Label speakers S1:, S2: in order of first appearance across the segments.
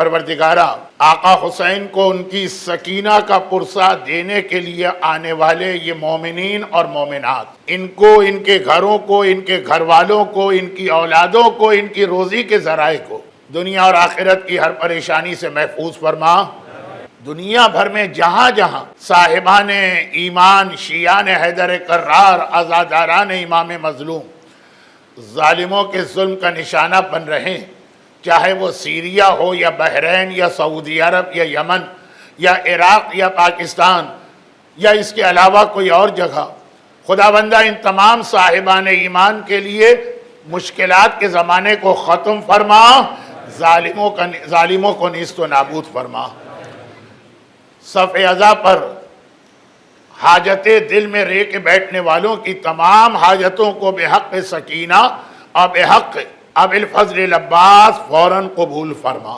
S1: پروردگارہ آقا حسین کو ان کی سکینہ کا پرسہ دینے کے لیے آنے والے یہ مومنین اور مومنات، ان کو، ان کے گھروں کو، ان کے گھر والوں کو، ان کی اولادوں کو، ان کی روزی کے ذرائع کو دنیا اور آخرت کی ہر پریشانی سے محفوظ فرما۔ دنیا بھر میں جہاں جہاں صاحبان ایمان، شیعان حیدر کرار، عزاداران امام مظلوم ظالموں کے ظلم کا نشانہ بن رہے ہیں، چاہے وہ سیریا ہو یا بحرین یا سعودی عرب یا یمن یا عراق یا پاکستان یا اس کے علاوہ کوئی اور جگہ، خداوندہ ان تمام صاحبان ایمان کے لیے مشکلات کے زمانے کو ختم فرما، ظالموں کو نیست و نابود فرما۔ صف عزا پر حاجت دل میں رہ کے بیٹھنے والوں کی تمام حاجتوں کو بحق سکینہ اور بحق اب الفضل العباس فوراً قبول فرما۔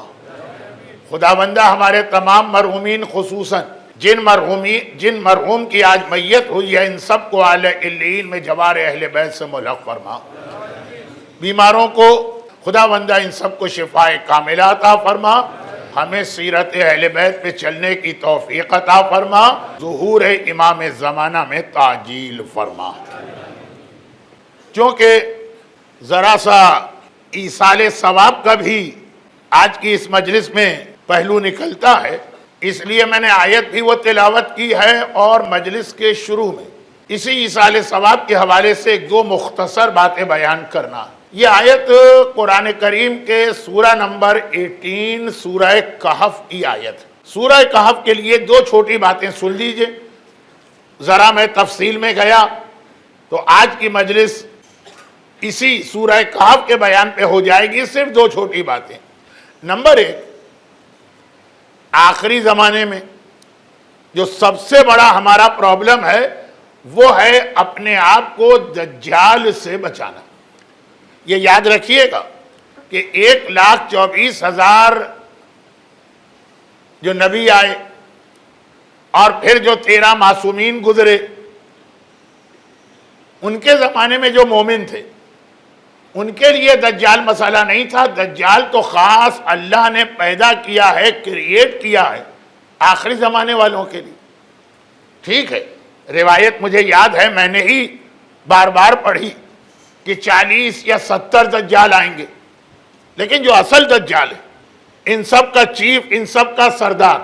S1: خداوندہ ہمارے تمام مرحومین، خصوصاً جن مرحوم کی آج میت ہوئی ہے، ان سب کو اعلی علیین میں جوار اہل بیت سے ملحق فرما۔ بیماروں کو خداوندہ ان سب کو شفاء کاملہ عطا فرما، ہمیں سیرت اہل بیت پہ چلنے کی توفیق عطا فرما، ظہور امام زمانہ میں تعجیل فرما۔ چونکہ ذرا سا ایصال ثواب کا بھی آج کی اس مجلس میں پہلو نکلتا ہے، اس لیے میں نے آیت بھی وہ تلاوت کی ہے، اور مجلس کے شروع میں اسی ایصال ثواب کے حوالے سے ایک دو مختصر باتیں بیان کرنا۔ یہ آیت قرآن کریم کے سورہ نمبر 18 سورہ کہف کی آیت۔ سورہ کہف کے لیے دو چھوٹی باتیں سن لیجئے، ذرا میں تفصیل میں گیا تو آج کی مجلس اسی سورہ کہف کے بیان پہ ہو جائے گی، صرف دو چھوٹی باتیں۔ نمبر ایک، آخری زمانے میں جو سب سے بڑا ہمارا پرابلم ہے وہ ہے اپنے آپ کو دجال سے بچانا۔ یہ یاد رکھیے گا کہ 1,24,000 جو نبی آئے اور پھر جو 13 معصومین گزرے، ان کے زمانے میں جو مومن تھے ان کے لیے دجال مسئلہ نہیں تھا۔ دجال تو خاص اللہ نے پیدا کیا ہے، کریٹ کیا ہے آخری زمانے والوں کے لیے۔ ٹھیک ہے، روایت مجھے یاد ہے، میں نے ہی بار بار پڑھی کہ 40 یا 70 دجال آئیں گے، لیکن جو اصل دجال ہے، ان سب کا چیف، ان سب کا سردار،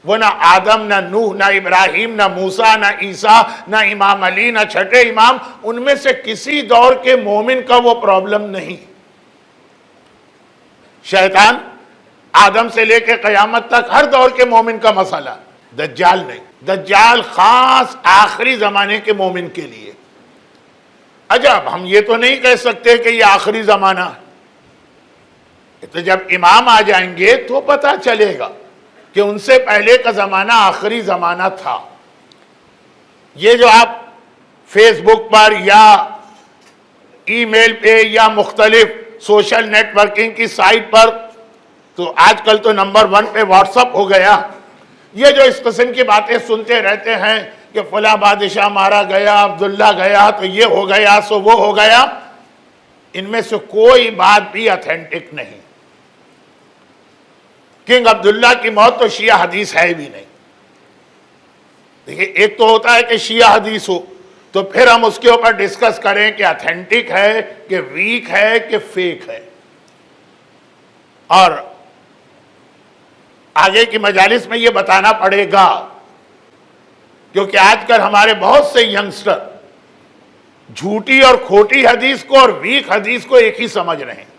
S1: وہ نہ آدم، نہ نوح، نہ ابراہیم، نہ موسیٰ، نہ عیسیٰ، نہ امام علی، نہ چھٹے امام، ان میں سے کسی دور کے مومن کا وہ پرابلم نہیں۔ شیطان آدم سے لے کے قیامت تک ہر دور کے مومن کا مسئلہ، دجال نہیں۔ دجال خاص آخری زمانے کے مومن کے لیے۔ عجب، ہم یہ تو نہیں کہہ سکتے کہ یہ آخری زمانہ ہے، تو جب امام آ جائیں گے تو پتہ چلے گا کہ ان سے پہلے کا زمانہ آخری زمانہ تھا۔ یہ جو آپ فیس بک پر یا ای میل پہ یا مختلف سوشل نیٹ ورکنگ کی سائٹ پر، تو آج کل تو نمبر 1 پہ واٹس اپ ہو گیا، یہ جو اس قسم کی باتیں سنتے رہتے ہیں کہ فلاں بادشاہ مارا گیا، عبداللہ گیا تو یہ ہو گیا سو وہ ہو گیا، ان میں سے کوئی بات بھی اتھینٹک نہیں۔ کنگ عبداللہ کی موت تو شیعہ حدیث ہے بھی نہیں۔ دیکھیں، ایک تو ہوتا ہے کہ شیعہ حدیث ہو تو پھر ہم اس کے اوپر ڈسکس کریں کہ اتھینٹک ہے کہ ویک ہے کہ فیک ہے، اور آگے کی مجالس میں یہ بتانا پڑے گا، کیونکہ آج کل ہمارے بہت سے ینگسٹر جھوٹی اور کھوٹی حدیث کو اور ویک حدیث کو ایک ہی سمجھ رہے ہیں۔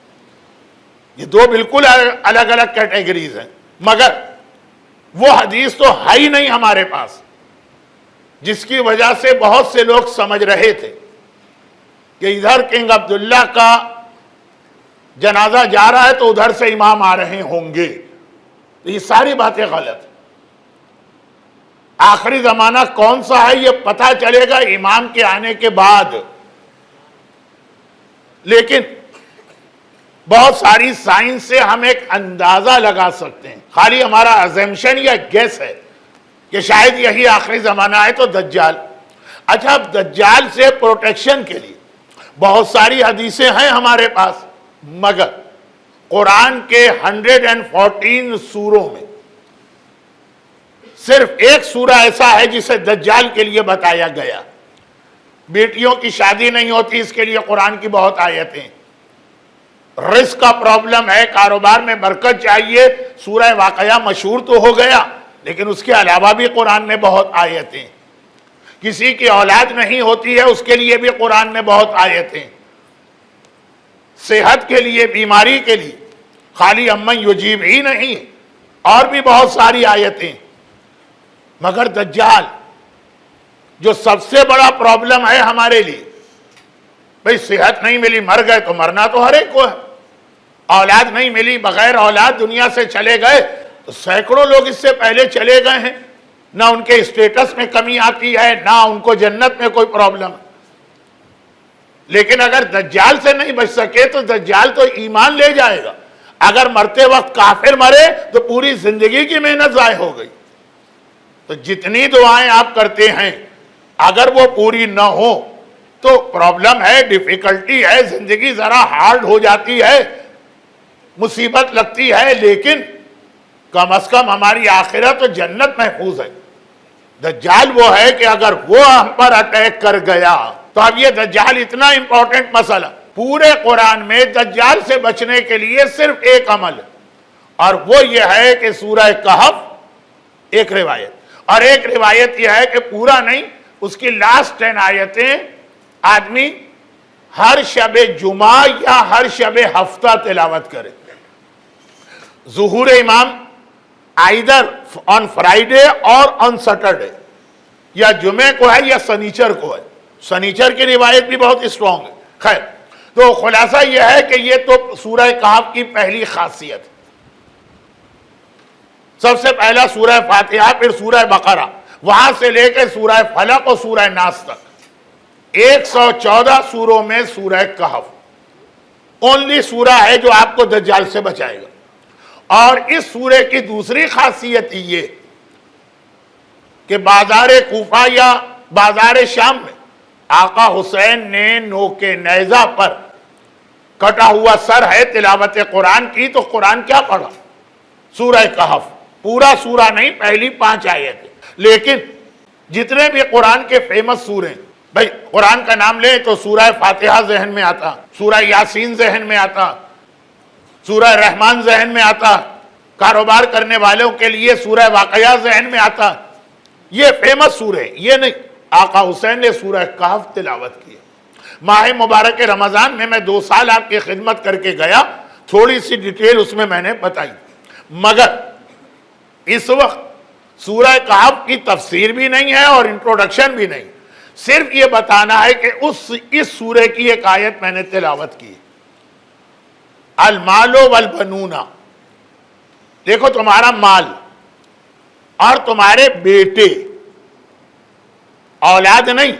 S1: یہ دو بالکل الگ الگ کیٹیگریز ہیں، مگر وہ حدیث تو ہے ہی نہیں ہمارے پاس، جس کی وجہ سے بہت سے لوگ سمجھ رہے تھے کہ ادھر کنگ عبداللہ کا جنازہ جا رہا ہے تو ادھر سے امام آ رہے ہوں گے۔ یہ ساری باتیں غلط۔ آخری زمانہ کون سا ہے یہ پتہ چلے گا امام کے آنے کے بعد، لیکن بہت ساری سائنس سے ہم ایک اندازہ لگا سکتے ہیں، خالی ہمارا ازمپشن یا گیس ہے کہ شاید یہی آخری زمانہ ہے تو دجال۔ اچھا، اب دجال سے پروٹیکشن کے لیے بہت ساری حدیثیں ہیں ہمارے پاس، مگر قرآن کے 114 سوروں میں صرف ایک سورہ ایسا ہے جسے دجال کے لیے بتایا گیا. بیٹیوں کی شادی نہیں ہوتی، اس کے لیے قرآن کی بہت آیتیں. رزق کا پرابلم ہے، کاروبار میں برکت چاہیے، سورہ واقعہ مشہور تو ہو گیا، لیکن اس کے علاوہ بھی قرآن میں بہت آیتیں. کسی کی اولاد نہیں ہوتی ہے، اس کے لیے بھی قرآن میں بہت آیتیں. صحت کے لیے، بیماری کے لیے، خالی امن یجیب ہی نہیں، اور بھی بہت ساری آیتیں. مگر دجال جو سب سے بڑا پرابلم ہے ہمارے لیے، بھئی صحت نہیں ملی، مر گئے تو مرنا تو ہر ایک کو ہے. اولاد نہیں ملی، بغیر اولاد دنیا سے چلے گئے تو سینکڑوں لوگ اس سے پہلے چلے گئے ہیں. نہ ان کے اسٹیٹس میں کمی آتی ہے، نہ ان کو جنت میں کوئی پرابلم ہے. لیکن اگر دجال سے نہیں بچ سکے تو دجال تو ایمان لے جائے گا. اگر مرتے وقت کافر مرے تو پوری زندگی کی محنت ضائع ہو گئی. تو جتنی دعائیں آپ کرتے ہیں اگر وہ پوری نہ ہو تو پرابلم ہے، ڈیفیکلٹی ہے، زندگی ذرا ہارڈ ہو جاتی ہے، مصیبت لگتی ہے، لیکن کم از کم ہماری آخرت و جنت محفوظ ہے. دجال وہ ہے کہ اگر وہ ہم پر اٹیک کر گیا تو اب یہ دجال اتنا امپورٹنٹ مسئلہ. پورے قرآن میں دجال سے بچنے کے لیے صرف ایک عمل ہے، اور وہ یہ ہے کہ سورہ کہف ایک روایت، اور ایک روایت یہ ہے کہ پورا نہیں، اس کی لاسٹ 10 آیتیں آدمی ہر شب جمعہ یا ہر شب ہفتہ تلاوت کرے. ظہور امام آئیدر آن فرائیڈے اور آن سیٹرڈے، یا جمعے کو ہے یا سنیچر کو ہے. سنیچر کی روایت بھی بہت اسٹرانگ ہے. خیر، تو خلاصہ یہ ہے کہ یہ تو سورہ کہف کی پہلی خاصیت. سب سے پہلا سورہ فاتحہ، پھر سورہ بقرہ، وہاں سے لے کے سورہ فلق اور سورہ ناس تک 114 سوروں میں سورہ کہف اونلی سورہ ہے جو آپ کو دجال سے بچائے گا. اور اس سورے کی دوسری خاصیت یہ کہ بازار کوفہ یا بازار شام میں آقا حسین نے نوک نیزہ پر کٹا ہوا سر ہے تلاوت قرآن کی، تو قرآن کیا پڑھا؟ سورہ کہف. پورا سورہ نہیں، پہلی 5 آیتیں. لیکن جتنے بھی قرآن کے فیمس سورے ہیں، بھئی قرآن کا نام لیں تو سورہ فاتحہ ذہن میں آتا، سورہ یاسین ذہن میں آتا، سورہ رحمان ذہن میں آتا، کاروبار کرنے والوں کے لیے سورہ واقعہ ذہن میں آتا. یہ فیمس سورے، یہ نہیں. آقا حسین نے سورہ کہف تلاوت کی. ماہ مبارک رمضان میں 2 سال آپ کی خدمت کر کے گیا، تھوڑی سی ڈیٹیل اس میں نے بتائی. مگر اس وقت سورہ کہف کی تفسیر بھی نہیں ہے اور انٹروڈکشن بھی نہیں. صرف یہ بتانا ہے کہ اس سورے کی ایک آیت میں نے تلاوت کی، المال والبنون. دیکھو تمہارا مال اور تمہارے بیٹے، اولاد نہیں،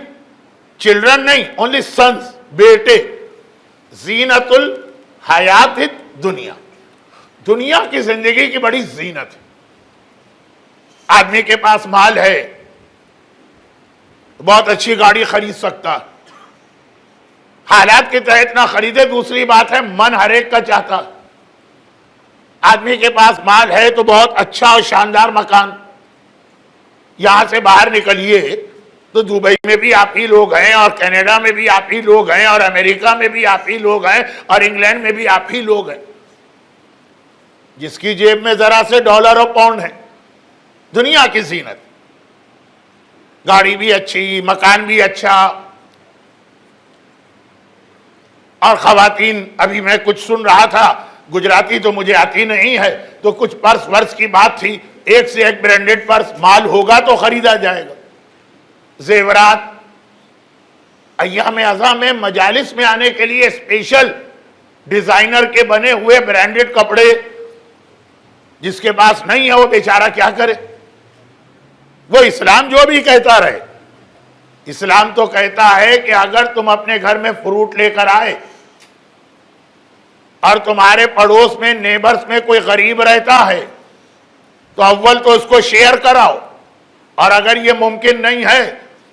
S1: چلڈرن نہیں، اونلی سنز، بیٹے، زینت الحیات دنیا، دنیا کی زندگی کی بڑی زینت ہے. آدمی کے پاس مال ہے، بہت اچھی گاڑی خرید سکتا، حالات کے تحت نہ خریدے دوسری بات ہے، من ہر ایک کا چاہتا. آدمی کے پاس مال ہے تو بہت اچھا اور شاندار مکان. یہاں سے باہر نکلیے تو دبئی میں بھی آپ ہی لوگ ہیں، اور کینیڈا میں بھی آپ ہی لوگ ہیں، اور امریکہ میں بھی آپ ہی لوگ ہیں، اور انگلینڈ میں بھی آپ ہی لوگ ہیں، جس کی جیب میں ذرا سے ڈالر اور پاؤنڈ ہے. دنیا کی زینت، گاڑی بھی اچھی، مکان بھی اچھا. اور خواتین، ابھی میں کچھ سن رہا تھا، گجراتی تو مجھے آتی نہیں ہے، تو کچھ پرس ورس کی بات تھی، ایک سے ایک برانڈڈ پرس، مال ہوگا تو خریدا جائے گا. زیورات، ایام اعظم میں مجالس میں آنے کے لیے اسپیشل ڈیزائنر کے بنے ہوئے برانڈڈ کپڑے. جس کے پاس نہیں ہے وہ بیچارہ کیا کرے؟ وہ اسلام جو بھی کہتا رہے، اسلام تو کہتا ہے کہ اگر تم اپنے گھر میں فروٹ لے کر آئے اور تمہارے پڑوس میں، نیبرز میں کوئی غریب رہتا ہے تو اول تو اس کو شیئر کراؤ، اور اگر یہ ممکن نہیں ہے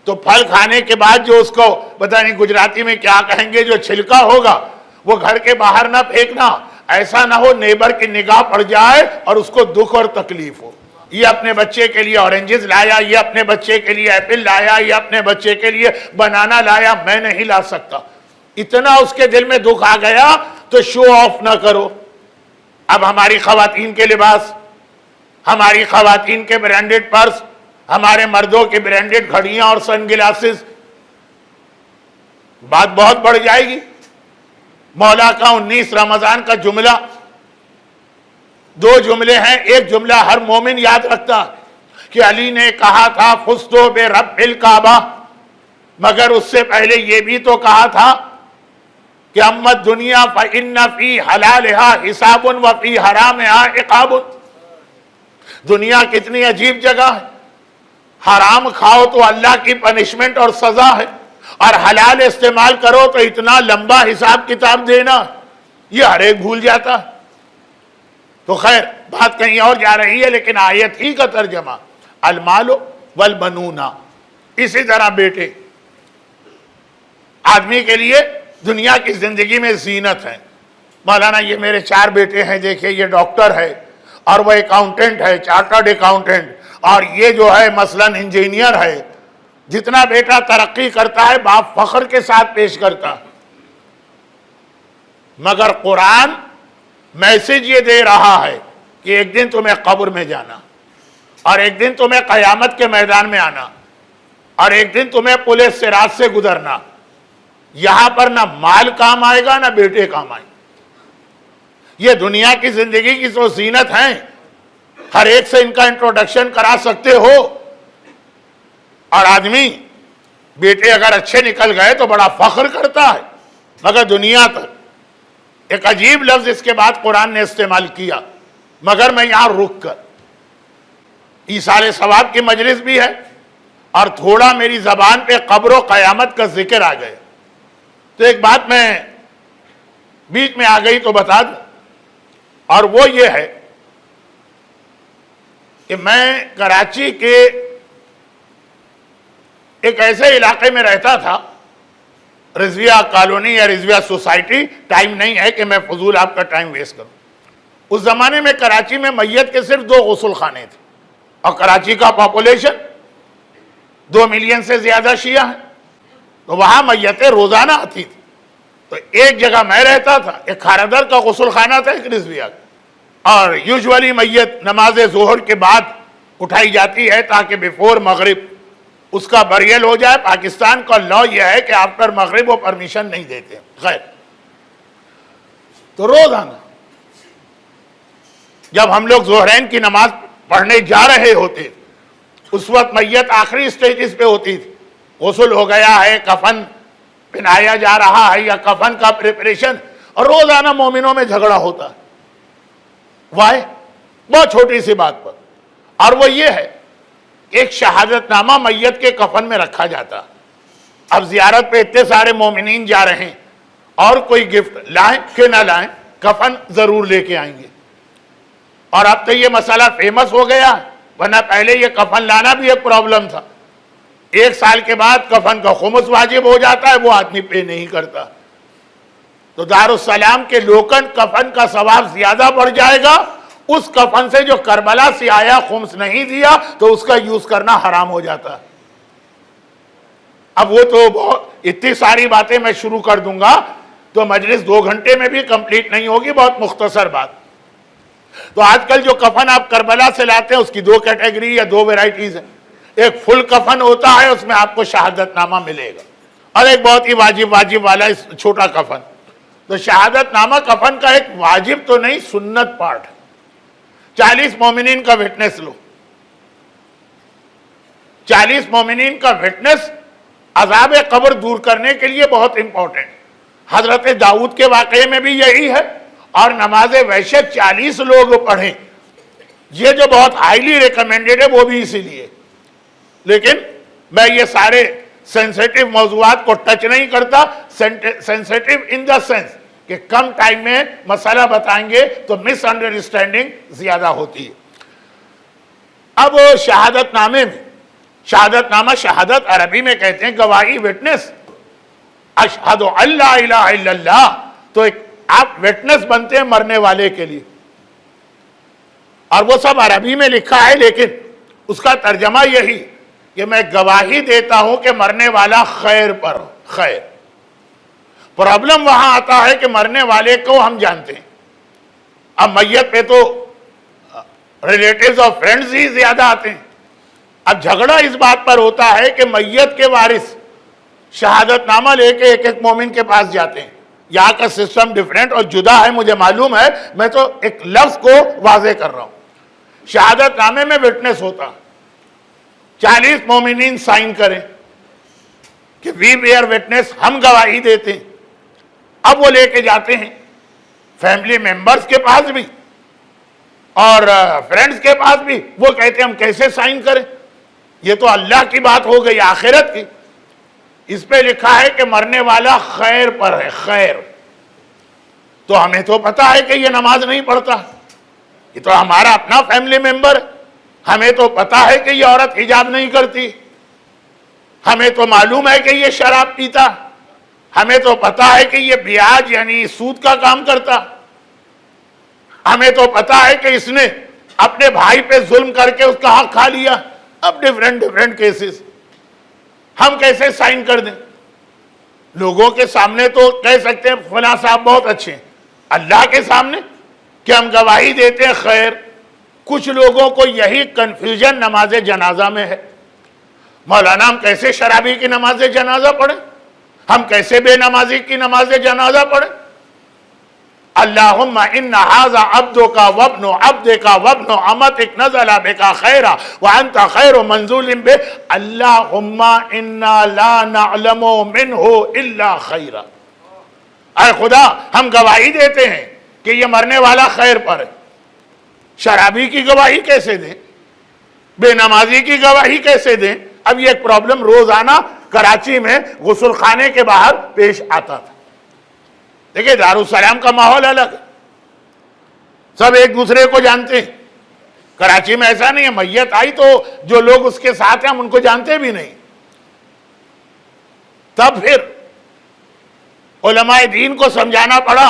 S1: تو پھل کھانے کے بعد جو اس کو پتہ نہیں گجراتی میں کیا کہیں گے، جو چھلکا ہوگا وہ گھر کے باہر نہ پھینکنا، ایسا نہ ہو نیبر کی نگاہ پڑ جائے اور اس کو دکھ اور تکلیف ہو. یہ اپنے بچے کے لیے اورنجز لایا, یہ اپنے بچے کے لیے ایپل لایا, یہ اپنے بچے کے لیے بنانا لایا, میں نہیں لا سکتا. اتنا اس کے دل میں دکھ آ گیا تو شو آف نہ کرو. اب ہماری خواتین کے لباس, ہماری خواتین کے برانڈڈ پرس, ہمارے مردوں کے برانڈڈ گھڑیاں اور سن گلاسز, بات بہت بڑھ جائے گی. مولا کا 19 رمضان کا جملہ, 2 جملے ہیں, ایک جملہ ہر مومن یاد رکھتا کہ علی نے کہا تھا فزتو برب الکعبہ, مگر اس سے پہلے یہ بھی تو کہا تھا کہ اما الدنیا فإن فی حلالها حساب وفی حرامها عقاب. دنیا کتنی عجیب جگہ ہے, حرام کھاؤ تو اللہ کی پنشمنٹ اور سزا ہے, اور حلال استعمال کرو تو اتنا لمبا حساب کتاب دینا, یہ ہر ایک بھول جاتا. تو خیر بات کہیں اور جا رہی ہے, لیکن آیت ہی کا ترجمہ المال والبنون, اسی طرح بیٹے آدمی کے لیے دنیا کی زندگی میں زینت ہے. مولانا یہ میرے 4 بیٹے ہیں, دیکھیں یہ ڈاکٹر ہے اور وہ اکاؤنٹنٹ ہے, چارٹرڈ اکاؤنٹنٹ, اور یہ جو ہے مثلاً انجینئر ہے. جتنا بیٹا ترقی کرتا ہے باپ فخر کے ساتھ پیش کرتا, مگر قرآن میسج یہ دے رہا ہے کہ ایک دن تمہیں قبر میں جانا, اور ایک دن تمہیں قیامت کے میدان میں آنا, اور ایک دن تمہیں پل صراط سے گزرنا. یہاں پر نہ مال کام آئے گا نہ بیٹے کام آئے. یہ دنیا کی زندگی کی جو زینت ہیں, ہر ایک سے ان کا انٹروڈکشن کرا سکتے ہو, اور آدمی بیٹے اگر اچھے نکل گئے تو بڑا فخر کرتا ہے, مگر دنیا تک. ایک عجیب لفظ اس کے بعد قرآن نے استعمال کیا, مگر میں یہاں رک کر, ایصال ثواب کی مجلس بھی ہے اور تھوڑا میری زبان پہ قبر و قیامت کا ذکر آ گئے, تو ایک بات میں بیچ میں آ گئی تو بتا دوں, اور وہ یہ ہے کہ میں کراچی کے ایک ایسے علاقے میں رہتا تھا, رضویہ کالونی یا رضویہ سوسائٹی. ٹائم نہیں ہے کہ میں فضول آپ کا ٹائم ویسٹ کروں. اس زمانے میں کراچی میں میت کے صرف 2 غسل خانے تھے, اور کراچی کا پاپولیشن 2 ملین سے زیادہ شیعہ ہیں, تو وہاں میتیں روزانہ آتی تھی. تو ایک جگہ میں رہتا تھا, ایک کھارادر کا غسل خانہ تھا, ایک رضویہ کا, اور یوزولی میت نماز ظہر کے بعد اٹھائی جاتی ہے تاکہ بیفور مغرب اس کا بریل ہو جائے. پاکستان کا لا یہ ہے کہ آفٹر مغرب وہ پرمیشن نہیں دیتے. خیر, تو روزانہ جب ہم لوگ ظہرین کی نماز پڑھنے جا رہے ہوتے, اس وقت میت آخری سٹیجز پہ ہوتی تھی. غسل ہو گیا ہے, کفن پہنایا جا رہا ہے یا کفن کا پریپریشن, اور روزانہ مومنوں میں جھگڑا ہوتا ہے. وائے بہت چھوٹی سی بات پر, اور وہ یہ ہے ایک شہادت نامہ میت کے کفن میں رکھا جاتا. اب زیارت پہ اتنے سارے مومنین جا رہے ہیں, اور کوئی گفٹ لائیں کہ نہ لائیں, کفن ضرور لے کے آئیں گے. اور اب تو یہ مسئلہ فیمس ہو گیا, ورنہ پہلے یہ کفن لانا بھی ایک پرابلم تھا. 1 سال کے بعد کفن کا خمس واجب ہو جاتا ہے, وہ آدمی پے نہیں کرتا. تو دارالسلام کے لوکن کفن کا ثواب زیادہ بڑھ جائے گا اس کفن سے جو کربلا سے آیا, خمس نہیں دیا تو اس کا یوز کرنا حرام ہو جاتا. اب وہ تو بہت اتنی ساری باتیں میں شروع کر دوں گا تو مجلس 2 گھنٹے میں بھی کمپلیٹ نہیں ہوگی, بہت مختصر بات. تو آج کل جو کفن آپ کربلا سے لاتے ہیں اس کی 2 کیٹیگری یا 2 ویرائٹیز ہیں. ایک فل کفن ہوتا ہے, اس میں آپ کو شہادت نامہ ملے گا, اور ایک بہت ہی واجب والا چھوٹا کفن. تو شہادت نامہ کفن کا ایک واجب تو نہیں, سنت پارٹ ہے. 40 مومنین کا وٹنس لو, 40 مومنین کا وٹنس عذاب قبر دور کرنے کے لیے بہت امپورٹنٹ. حضرت داؤد کے واقعے میں بھی یہی ہے, اور نماز وحشت 40 لوگ پڑھیں, یہ جو بہت ہائیلی ریکمینڈڈ ہے وہ بھی اسی لیے. لیکن میں یہ سارے سینسیٹیو موضوعات کو ٹچ نہیں کرتا. سینسیٹیو ان دا سینس کہ کم ٹائم میں مسئلہ بتائیں گے تو مس انڈرسٹینڈنگ زیادہ ہوتی ہے. اب شہادت نامے میں, شہادت نامہ شہادت عربی میں کہتے ہیں گواہی, وٹنس. اشہد ان لا الہ الا اللہ, تو ایک آپ وٹنس بنتے ہیں مرنے والے کے لیے، اور وہ سب عربی میں لکھا ہے، لیکن اس کا ترجمہ یہی کہ میں گواہی دیتا ہوں کہ مرنے والا خیر پر خیر۔ پرابلم وہاں آتا ہے کہ مرنے والے کو ہم جانتے ہیں، اب میت پہ تو ریلیٹیوز اور فرینڈز ہی زیادہ آتے ہیں۔ اب جھگڑا اس بات پر ہوتا ہے کہ میت کے وارث شہادت نامہ لے کے ایک ایک مومن کے پاس جاتے ہیں۔ یہاں کا سسٹم ڈیفرنٹ اور جدا ہے، مجھے معلوم ہے، میں تو ایک لفظ کو واضح کر رہا ہوں۔ شہادت نامے میں وٹنس ہوتا، 40 مومنین سائن کریں کہ وی بیئر وٹنس، ہم گواہی دیتے ہیں۔ اب وہ لے کے جاتے ہیں فیملی ممبرز کے پاس بھی اور فرینڈز کے پاس بھی، وہ کہتے ہیں ہم کیسے سائن کریں، یہ تو اللہ کی بات ہو گئی، آخرت کی۔ اس پہ لکھا ہے کہ مرنے والا خیر پر ہے، خیر۔ تو ہمیں تو پتا ہے کہ یہ نماز نہیں پڑھتا، یہ تو ہمارا اپنا فیملی ممبر ہے، ہمیں تو پتا ہے کہ یہ عورت حجاب نہیں کرتی، ہمیں تو معلوم ہے کہ یہ شراب پیتا، ہمیں تو پتا ہے کہ یہ بیاج یعنی سود کا کام کرتا، ہمیں تو پتا ہے کہ اس نے اپنے بھائی پہ ظلم کر کے اس کا حق کھا لیا۔ اب ڈیفرنٹ کیسز، ہم کیسے سائن کر دیں؟ لوگوں کے سامنے تو کہہ سکتے ہیں فلاں صاحب بہت اچھے ہیں، اللہ کے سامنے کہ ہم گواہی دیتے ہیں خیر۔ کچھ لوگوں کو یہی کنفیوژن نماز جنازہ میں ہے، مولانا ہم کیسے شرابی کی نماز جنازہ پڑھیں، ہم کیسے بے نمازی کی نماز جنازہ پڑھیں؟ اللہم ان ھذا عبدک وابن عبدک وابن امتک نزل بک خیرا وانت خیر منزول بہ اللہم انا لا نعلم منہ الا خیرا۔ اے خدا ہم گواہی دیتے ہیں کہ یہ مرنے والا خیر پر ہے۔ شرابی کی گواہی کیسے دیں؟ بے نمازی کی گواہی کیسے دیں؟ اب یہ ایک پرابلم روزانہ کراچی میں غسل خانے کے باہر پیش آتا تھا۔ دیکھیں دارالسلام کا ماحول الگ ہے، سب ایک دوسرے کو جانتے ہیں۔ کراچی میں ایسا نہیں ہے، میت آئی تو جو لوگ اس کے ساتھ ہیں ہم ان کو جانتے بھی نہیں۔ تب پھر علماء دین کو سمجھانا پڑا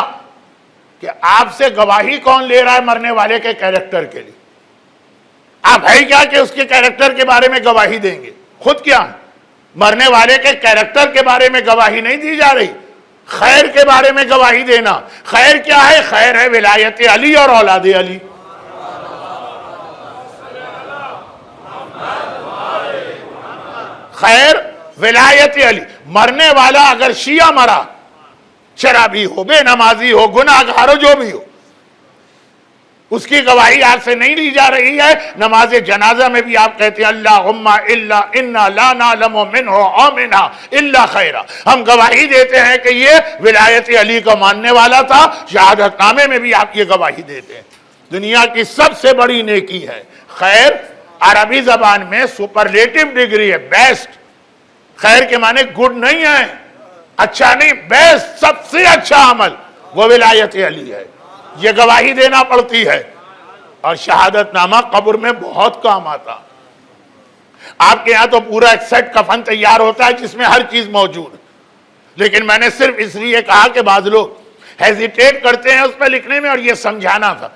S1: کہ آپ سے گواہی کون لے رہا ہے مرنے والے کے کیریکٹر کے لیے؟ آپ ہے کیا کہ اس کے کیریکٹر کے بارے میں گواہی دیں گے؟ خود کیا ہے؟ مرنے والے کے کیریکٹر کے بارے میں گواہی نہیں دی جا رہی، خیر کے بارے میں گواہی دینا۔ خیر کیا ہے؟ خیر ہے ولایت علی اور اولاد علی۔ خیر ولایت علی۔ مرنے والا اگر شیعہ مرا، شرابی ہو، بے نمازی ہو، گناہ گار ہو، جو بھی ہو، اس کی گواہی آپ سے نہیں لی جا رہی ہے۔ نماز جنازہ میں بھی آپ کہتے ہیں اللہم انا لا نعلم منہ او منہا الا خیرا، ہم گواہی دیتے ہیں کہ یہ ولایت علی کا ماننے والا تھا۔ شہادت نامے میں بھی آپ یہ گواہی دیتے ہیں۔ دنیا کی سب سے بڑی نیکی ہے خیر، عربی زبان میں سپرلیٹو ڈگری ہے، بیسٹ۔ خیر کے معنی گڈ نہیں ہے، اچھا نہیں، بیسٹ، سب سے اچھا عمل وہ ولایت علی ہے۔ یہ گواہی دینا پڑتی ہے، اور شہادت نامہ قبر میں بہت کام آتا۔ آپ کے یہاں تو پورا ایک سیٹ کفن تیار ہوتا ہے جس میں ہر چیز موجود ہے، لیکن میں نے صرف اس لیے کہا کہ بعض لوگ ہیزیٹیٹ کرتے ہیں اس پہ لکھنے میں، اور یہ سمجھانا تھا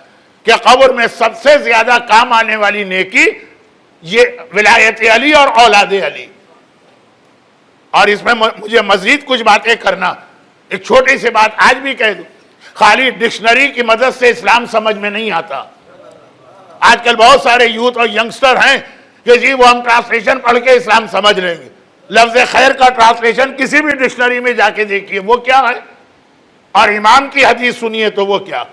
S1: کہ قبر میں سب سے زیادہ کام آنے والی نیکی یہ ولایت علی اور اولاد علی۔ اور اس میں مجھے مزید کچھ باتیں کرنا، ایک چھوٹی سی بات آج بھی کہہ دوں، خالی ڈکشنری کی مدد سے اسلام سمجھ میں نہیں آتا۔ آج کل بہت سارے یوتھ اور ینگسٹر ہیں کہ جی وہ ہم ٹرانسلیشن پڑھ کے اسلام سمجھ لیں گے۔ لفظ خیر کا ٹرانسلیشن کسی بھی ڈکشنری میں جا کے دیکھیے وہ کیا ہے، اور امام کی حدیث سنیے تو وہ کیا۔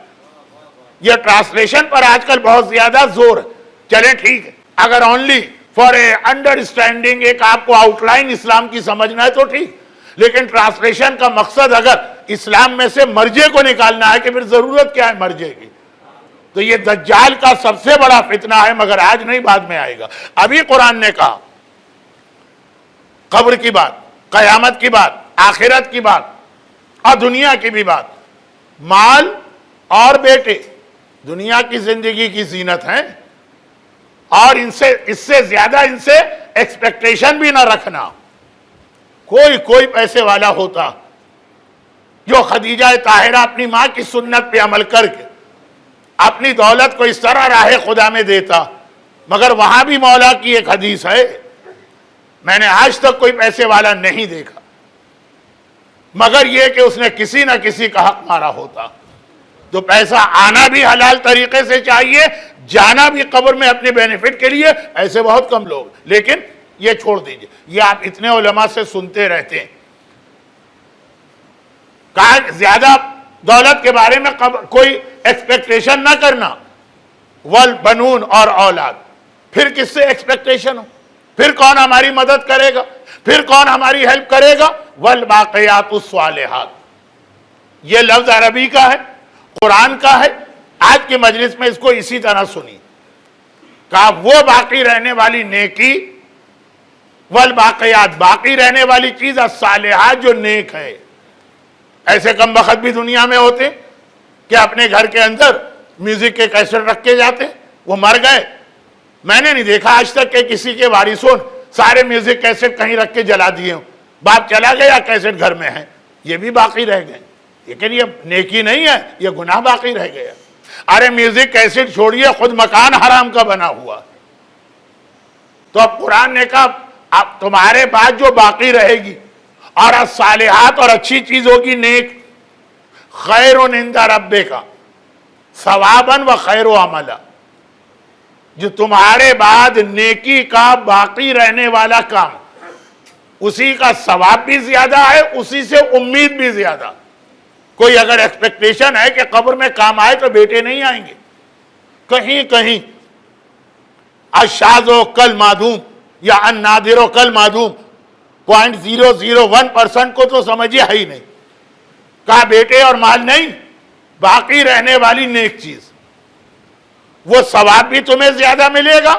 S1: یہ ٹرانسلیشن پر آج کل بہت زیادہ زور ہے۔ چلیں ٹھیک ہے، اگر اونلی فار اے انڈرسٹینڈنگ ایک آپ کو آؤٹ لائن اسلام کی سمجھنا ہے تو ٹھیک، لیکن ٹرانسلیشن کا مقصد اگر اسلام میں سے مرجے کو نکالنا ہے کہ پھر ضرورت کیا ہے مرجے کی؟ تو یہ دجال کا سب سے بڑا فتنہ ہے، مگر آج نہیں بعد میں آئے گا۔ ابھی قرآن نے کہا قبر کی بات، قیامت کی بات، آخرت کی بات اور دنیا کی بھی بات۔ مال اور بیٹے دنیا کی زندگی کی زینت ہیں، اور اس سے زیادہ ان سے ایکسپیکٹیشن بھی نہ رکھنا۔ کوئی پیسے والا ہوتا جو خدیجہ طاہرہ اپنی ماں کی سنت پہ عمل کر کے اپنی دولت کو اس طرح راہ خدا میں دیتا. مگر وہاں بھی مولا کی ایک حدیث ہے، میں نے آج تک کوئی پیسے والا نہیں دیکھا مگر یہ کہ اس نے کسی نہ کسی کا حق مارا ہوتا. تو پیسہ آنا بھی حلال طریقے سے چاہیے، جانا بھی قبر میں اپنے بینیفٹ کے لیے، ایسے بہت کم لوگ. لیکن یہ چھوڑ دیجئے، یہ آپ اتنے علماء سے سنتے رہتے ہیں. کہا زیادہ دولت کے بارے میں کوئی ایکسپیکٹیشن نہ کرنا. والبنون، اور اولاد. پھر کس سے ایکسپیکٹیشن ہو؟ پھر کون ہماری مدد کرے گا؟ پھر کون ہماری ہیلپ کرے گا؟ والباقیات الصالحات. یہ لفظ عربی کا ہے، قرآن کا ہے. آج کی مجلس میں اس کو اسی طرح سنی. کہا وہ باقی رہنے والی نیکی، والباقیات، باقی رہنے والی چیز، الصالحات، جو نیک ہے. ایسے کم بخت بھی دنیا میں ہوتے کہ اپنے گھر کے اندر میوزک کے کیسٹ رکھ کے جاتے. وہ مر گئے، میں نے نہیں دیکھا آج تک کہ کسی کے وارثوں سارے میوزک کیسٹ کہیں رکھ کے جلا دیے ہوں. باپ چلا گیا، کیسٹ گھر میں ہیں، یہ بھی باقی رہ گئے. لیکن یہ نیکی نہیں ہے، یہ گناہ باقی رہ گیا. ارے میوزک کیسٹ چھوڑیے، خود مکان حرام کا بنا ہوا. تو اب قرآن نے کہا اب تمہارے بعد جو باقی رہے گی اور الصالحات، اور اچھی چیز ہوگی، نیک، خیر عند ربک ثوابا و خیر عملا. جو تمہارے بعد نیکی کا باقی رہنے والا کام، اسی کا ثواب بھی زیادہ ہے، اسی سے امید بھی زیادہ. کوئی اگر ایکسپیکٹیشن ہے کہ قبر میں کام آئے تو بیٹے نہیں آئیں گے، کہیں کہیں الشاذ کل معدوم یا النادر کل معدوم، 0.001% کو تو سمجھے ہے ہی نہیں. کہا بیٹے اور مال نہیں، باقی رہنے والی نیک چیز، وہ ثواب بھی تمہیں زیادہ ملے گا،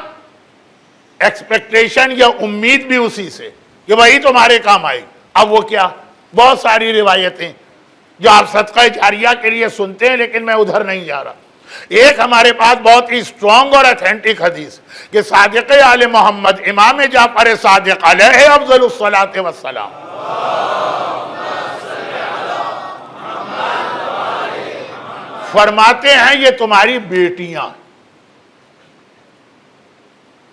S1: ایکسپیکٹیشن یا امید بھی اسی سے کہ وہی تمہارے کام آئے گی. اب وہ کیا؟ بہت ساری روایتیں جو آپ صدقہ جاریہ کے لیے سنتے ہیں، لیکن میں ادھر نہیں جا رہا. ایک ہمارے پاس بہت ہی اسٹرانگ اور اتھینٹک حدیث کہ صادق آل محمد امام جعفر صادق علیہ افضل الصلاۃ والسلام فرماتے ہیں یہ تمہاری بیٹیاں.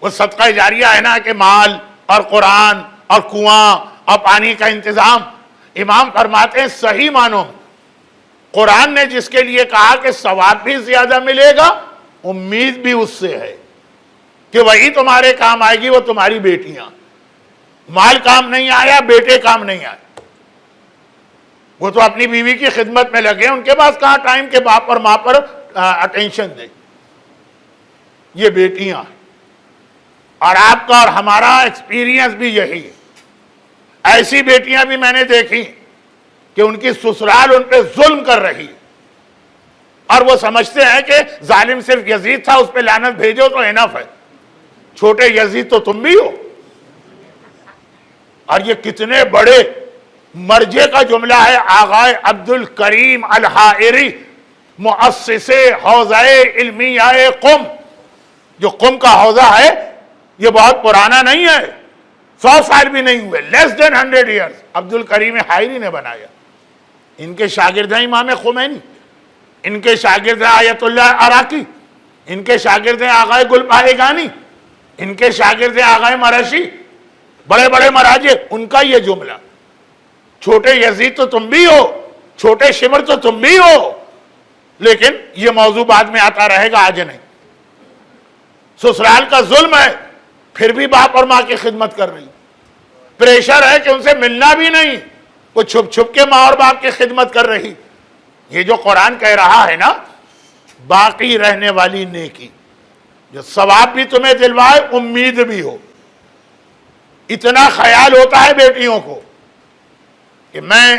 S1: وہ صدقہ جاریہ ہے نا کہ مال اور قرآن اور کنواں اور پانی کا انتظام. امام فرماتے ہیں صحیح معنوں میں قرآن نے جس کے لیے کہا کہ ثواب بھی زیادہ ملے گا، امید بھی اس سے ہے کہ وہی تمہارے کام آئے گی، وہ تمہاری بیٹیاں. مال کام نہیں آیا، بیٹے کام نہیں آئے. وہ تو اپنی بیوی کی خدمت میں لگے، ان کے پاس کہاں ٹائم کے باپ اور ماں پر اٹینشن دے. یہ بیٹیاں، اور آپ کا اور ہمارا ایکسپیرینس بھی یہی ہے. ایسی بیٹیاں بھی میں نے دیکھی کہ ان کی سسرال ان پہ ظلم کر رہی، اور وہ سمجھتے ہیں کہ ظالم صرف یزید تھا، اس پہ لعنت بھیجو تو انف ہے، چھوٹے یزید تو تم بھی ہو. اور یہ کتنے بڑے مرجع کا جملہ ہے. آغائے عبدالکریم الحائری، مؤسس حوزہ علمیہ قم. جو قم کا حوزہ ہے یہ بہت پرانا نہیں ہے، 100 سال بھی نہیں ہوئے، لیس دین 100 ایئرز عبدالکریم حائری نے بنایا. ان کے شاگرد ہیں امام خمینی، ان کے شاگرد ہیں آیت اللہ عراقی، ان کے شاگرد ہیں آغائے گل پائگانی، ان کے شاگرد ہیں آغائے مرشی. بڑے بڑے مراجع، ان کا یہ جملہ، چھوٹے یزید تو تم بھی ہو، چھوٹے شمر تو تم بھی ہو. لیکن یہ موضوع بعد میں آتا رہے گا، آج نہیں. سسرال کا ظلم ہے، پھر بھی باپ اور ماں کی خدمت کر رہی. پریشر ہے کہ ان سے ملنا بھی نہیں، وہ چھپ چھپ کے ماں اور باپ کی خدمت کر رہی. یہ جو قرآن کہہ رہا ہے نا، باقی رہنے والی نیکی، جو ثواب بھی تمہیں دلوائے، امید بھی ہو. اتنا خیال ہوتا ہے بیٹیوں کو کہ میں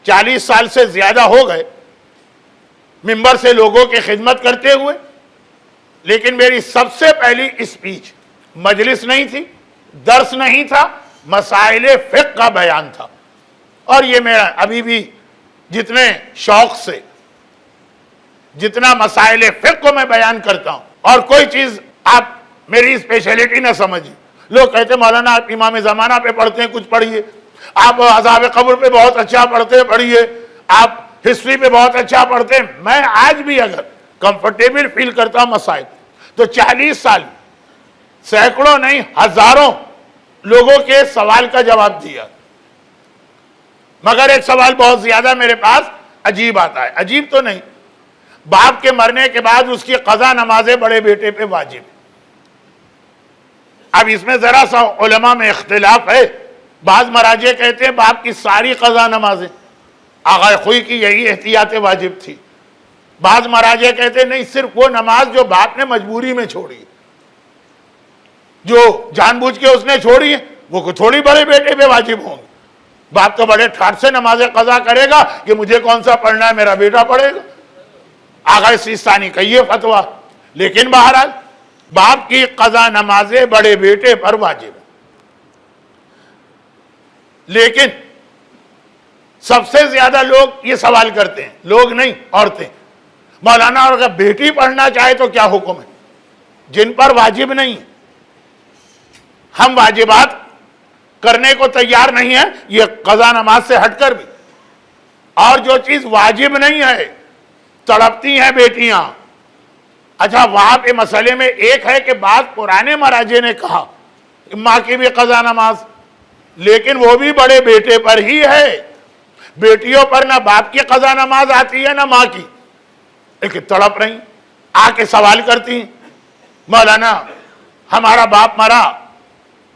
S1: 40 سال سے زیادہ ہو گئے ممبر سے لوگوں کی خدمت کرتے ہوئے، لیکن میری سب سے پہلی اسپیچ مجلس نہیں تھی، درس نہیں تھا، مسائل فقہ کا بیان تھا. اور یہ میرا ابھی بھی جتنے شوق سے جتنا مسائل فقہ کو میں بیان کرتا ہوں، اور کوئی چیز آپ میری اسپیشلٹی نہ سمجھیں. لوگ کہتے مولانا آپ امام زمانہ پہ پڑھتے ہیں، کچھ پڑھیے. آپ عذاب قبر پہ بہت اچھا پڑھتے ہیں، پڑھیے. آپ ہسٹری پہ بہت اچھا پڑھتے ہیں، میں آج بھی اگر کمفرٹیبل فیل کرتا ہوں مسائل تو 40 سال سینکڑوں نہیں ہزاروں لوگوں کے سوال کا جواب دیا، مگر ایک سوال بہت زیادہ میرے پاس عجیب آتا ہے. عجیب تو نہیں، باپ کے مرنے کے بعد اس کی قضا نمازیں بڑے بیٹے پہ واجب. اب اس میں ذرا سا علماء میں اختلاف ہے. بعض مراجع کہتے ہیں باپ کی ساری قضا نمازیں، آغا خوئی کی یہی احتیاط واجب تھی. بعض مراجع کہتے ہیں نہیں، صرف وہ نماز جو باپ نے مجبوری میں چھوڑی، جو جان بوجھ کے اس نے چھوڑی ہے، وہ تھوڑی بڑے بیٹے پہ واجب ہوں گے. باپ تو بڑے ٹھاٹ سے نمازیں قضا کرے گا کہ مجھے کون سا پڑھنا ہے، میرا بیٹا پڑھے گا. آغا سیستانی کا یہ فتویٰ. لیکن بہرحال باپ کی قضا نمازیں بڑے بیٹے پر واجب ہے. لیکن سب سے زیادہ لوگ یہ سوال کرتے ہیں، لوگ نہیں عورتیں، مولانا اور اگر بیٹی پڑھنا چاہے تو کیا حکم ہے؟ جن پر واجب نہیں ہے، ہم واجبات کرنے کو تیار نہیں ہیں، یہ قضا نماز سے ہٹ کر بھی. اور جو چیز واجب نہیں ہے تڑپتی ہیں بیٹیاں. اچھا وہاں پہ مسئلے میں ایک ہے کہ بعض پرانے مراجع نے کہا ماں کی بھی قضا نماز، لیکن وہ بھی بڑے بیٹے پر ہی ہے. بیٹیوں پر نہ باپ کی قضا نماز آتی ہے نہ ماں کی، لیکن تڑپ رہی آ کے سوال کرتی ہیں مولانا ہمارا باپ مرا،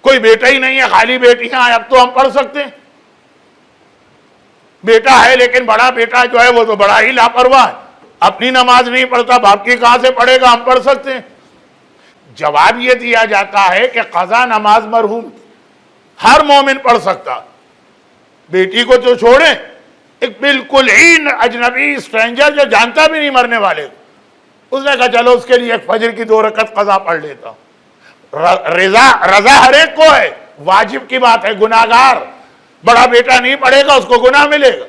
S1: کوئی بیٹا ہی نہیں ہے، خالی بیٹیاں ہیں، اب تو ہم پڑھ سکتے ہیں. بیٹا ہے لیکن بڑا بیٹا جو ہے وہ تو بڑا ہی لاپرواہ ہے، اپنی نماز نہیں پڑھتا، باپ کی کہاں سے پڑھے گا، ہم پڑھ سکتے ہیں. جواب یہ دیا جاتا ہے کہ قضا نماز مرحوم ہر مومن پڑھ سکتا. بیٹی کو جو چھوڑیں، ایک بالکل ہی اجنبی اسٹرینجر جو جانتا بھی نہیں مرنے والے، اس نے کہا چلو اس کے لیے ایک فجر کی 2 رکعت قضا پڑھ لیتا ہوں. رضا ہر ایک کو ہے، واجب کی بات ہے. گناہگار بڑا بیٹا نہیں پڑھے گا، اس کو گناہ ملے گا.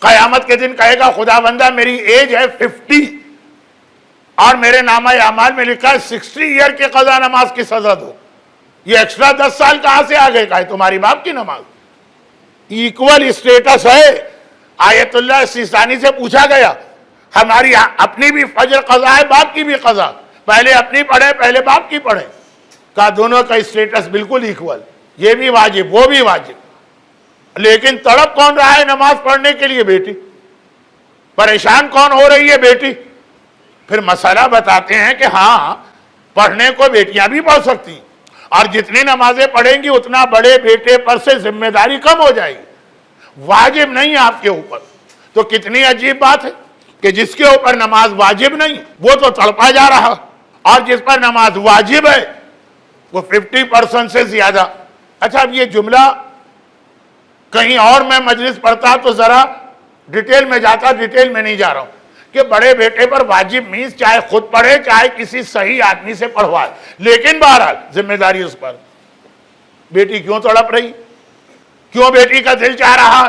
S1: قیامت کے دن کہے گا خدا بندہ میری ایج ہے 50 اور میرے نامہ اعمال میں لکھا ہے 60 ایئر کی قضا نماز کی سزا دو. یہ ایکسٹرا 10 سال کہاں سے آ گئے؟ کہا ہے تمہاری باپ کی نماز. ایکول اسٹیٹس ہے. آیت اللہ سیستانی سے پوچھا گیا ہماری اپنی بھی فجر قضا ہے، باپ کی بھی قضا، پہلے اپنی پڑھے پہلے باپ کی پڑھے؟ کہا دونوں کا اسٹیٹس بالکل ایکول، یہ بھی واجب وہ بھی واجب. لیکن تڑپ کون رہا ہے نماز پڑھنے کے لیے؟ بیٹی. پریشان کون ہو رہی ہے؟ بیٹی. پھر مسئلہ بتاتے ہیں کہ ہاں پڑھنے کو بیٹیاں بھی پڑھ سکتی ہیں، اور جتنی نمازیں پڑھیں گی اتنا بڑے بیٹے پر سے ذمہ داری کم ہو جائے گی، واجب نہیں ہے آپ کے اوپر. تو کتنی عجیب بات ہے کہ جس کے اوپر نماز واجب نہیں وہ تو تڑپا جا رہا، اور جس پر نماز واجب ہے وہ 50% سے زیادہ. اچھا اب یہ جملہ کہیں اور میں مجلس پڑھتا تو ذرا ڈیٹیل میں جاتا، ڈیٹیل میں نہیں جا رہا ہوں کہ بڑے بیٹے پر واجب مینس چاہے خود پڑھے چاہے کسی صحیح آدمی سے پڑھوائے، لیکن بہرحال ذمہ داری اس پر. بیٹی کیوں تڑپ رہی؟ کیوں بیٹی کا دل چاہ رہا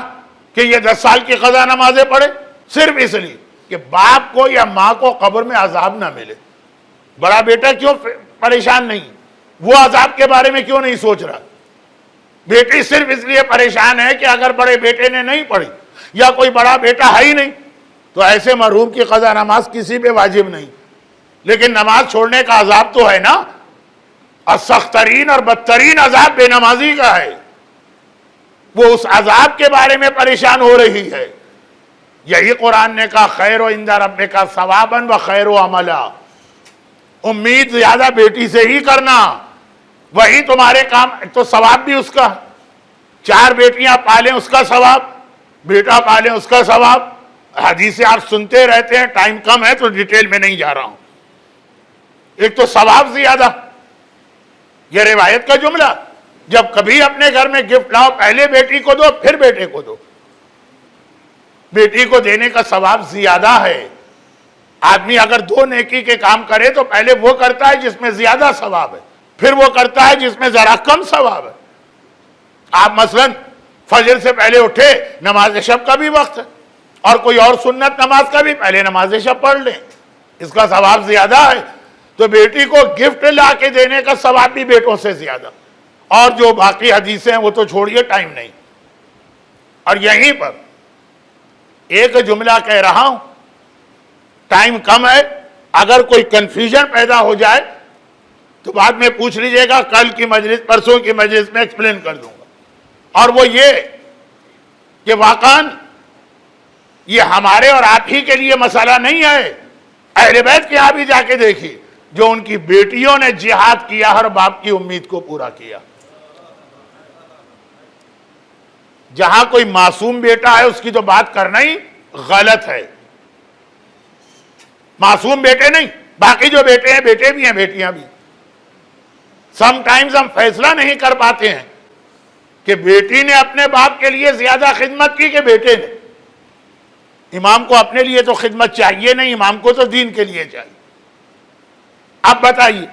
S1: کہ یہ 10 سال کی قضا نمازیں پڑھے؟ صرف اس لیے کہ باپ کو یا ماں کو قبر میں عذاب نہ ملے. بڑا بیٹا کیوں پریشان نہیں؟ وہ عذاب کے بارے میں کیوں نہیں سوچ رہا؟ بیٹی صرف اس لیے پریشان ہے کہ اگر بڑے بیٹے نے نہیں پڑھی یا کوئی بڑا بیٹا ہے ہی نہیں تو ایسے مرحوم کی قضا نماز کسی پہ واجب نہیں. لیکن نماز چھوڑنے کا عذاب تو ہے نا، اور سخت ترین اور بدترین عذاب بے نمازی کا ہے. وہ اس عذاب کے بارے میں پریشان ہو رہی ہے. یہی قرآن نے کہا خیر و عند ربک ثوابا و خیر و عملا. امید زیادہ بیٹی سے ہی کرنا، وہی تمہارے کام. تو ثواب بھی اس کا، 4 بیٹیاں پالیں اس کا ثواب، بیٹا پالیں اس کا ثواب. حدیثیں آپ سنتے رہتے ہیں، ٹائم کم ہے تو ڈیٹیل میں نہیں جا رہا ہوں. ایک تو ثواب زیادہ، یہ روایت کا جملہ، جب کبھی اپنے گھر میں گفٹ لاؤ پہلے بیٹی کو دو پھر بیٹے کو دو. بیٹی کو دینے کا ثواب زیادہ ہے. آدمی اگر 2 نیکی کے کام کرے تو پہلے وہ کرتا ہے جس میں زیادہ ثواب ہے، پھر وہ کرتا ہے جس میں ذرا کم ثواب ہے. آپ مثلا فجر سے پہلے اٹھے، نماز شب کا بھی وقت ہے، اور کوئی اور سنت نماز کا بھی، پہلے نماز شب پڑھ لیں، اس کا ثواب زیادہ ہے. تو بیٹی کو گفٹ لا کے دینے کا ثواب بھی بیٹوں سے زیادہ. اور جو باقی حدیثیں ہیں وہ تو چھوڑیے، ٹائم نہیں. اور یہیں پر ایک جملہ کہہ رہا ہوں، ٹائم کم ہے، اگر کوئی کنفیوژن پیدا ہو جائے تو بعد میں پوچھ لیجئے گا، کل کی مجلس، پرسوں کی مجلس میں ایکسپلین کر دوں گا۔ اور وہ یہ کہ واقعاً یہ ہمارے اور آپ ہی کے لیے مسئلہ نہیں ہے، اہل بیت کے یہاں بھی جا کے دیکھیے، جو ان کی بیٹیوں نے جہاد کیا، ہر باپ کی امید کو پورا کیا۔ جہاں کوئی معصوم بیٹا ہے اس کی تو بات کرنا ہی غلط ہے، معصوم بیٹے نہیں، باقی جو بیٹے ہیں، بیٹے بھی ہیں بیٹیاں بھی۔ سم ٹائمز ہم فیصلہ نہیں کر پاتے ہیں کہ بیٹی نے اپنے باپ کے لیے زیادہ خدمت کی کہ بیٹے نے۔ امام کو اپنے لیے تو خدمت چاہیے نہیں، امام کو تو دین کے لیے چاہیے۔ اب بتائیے،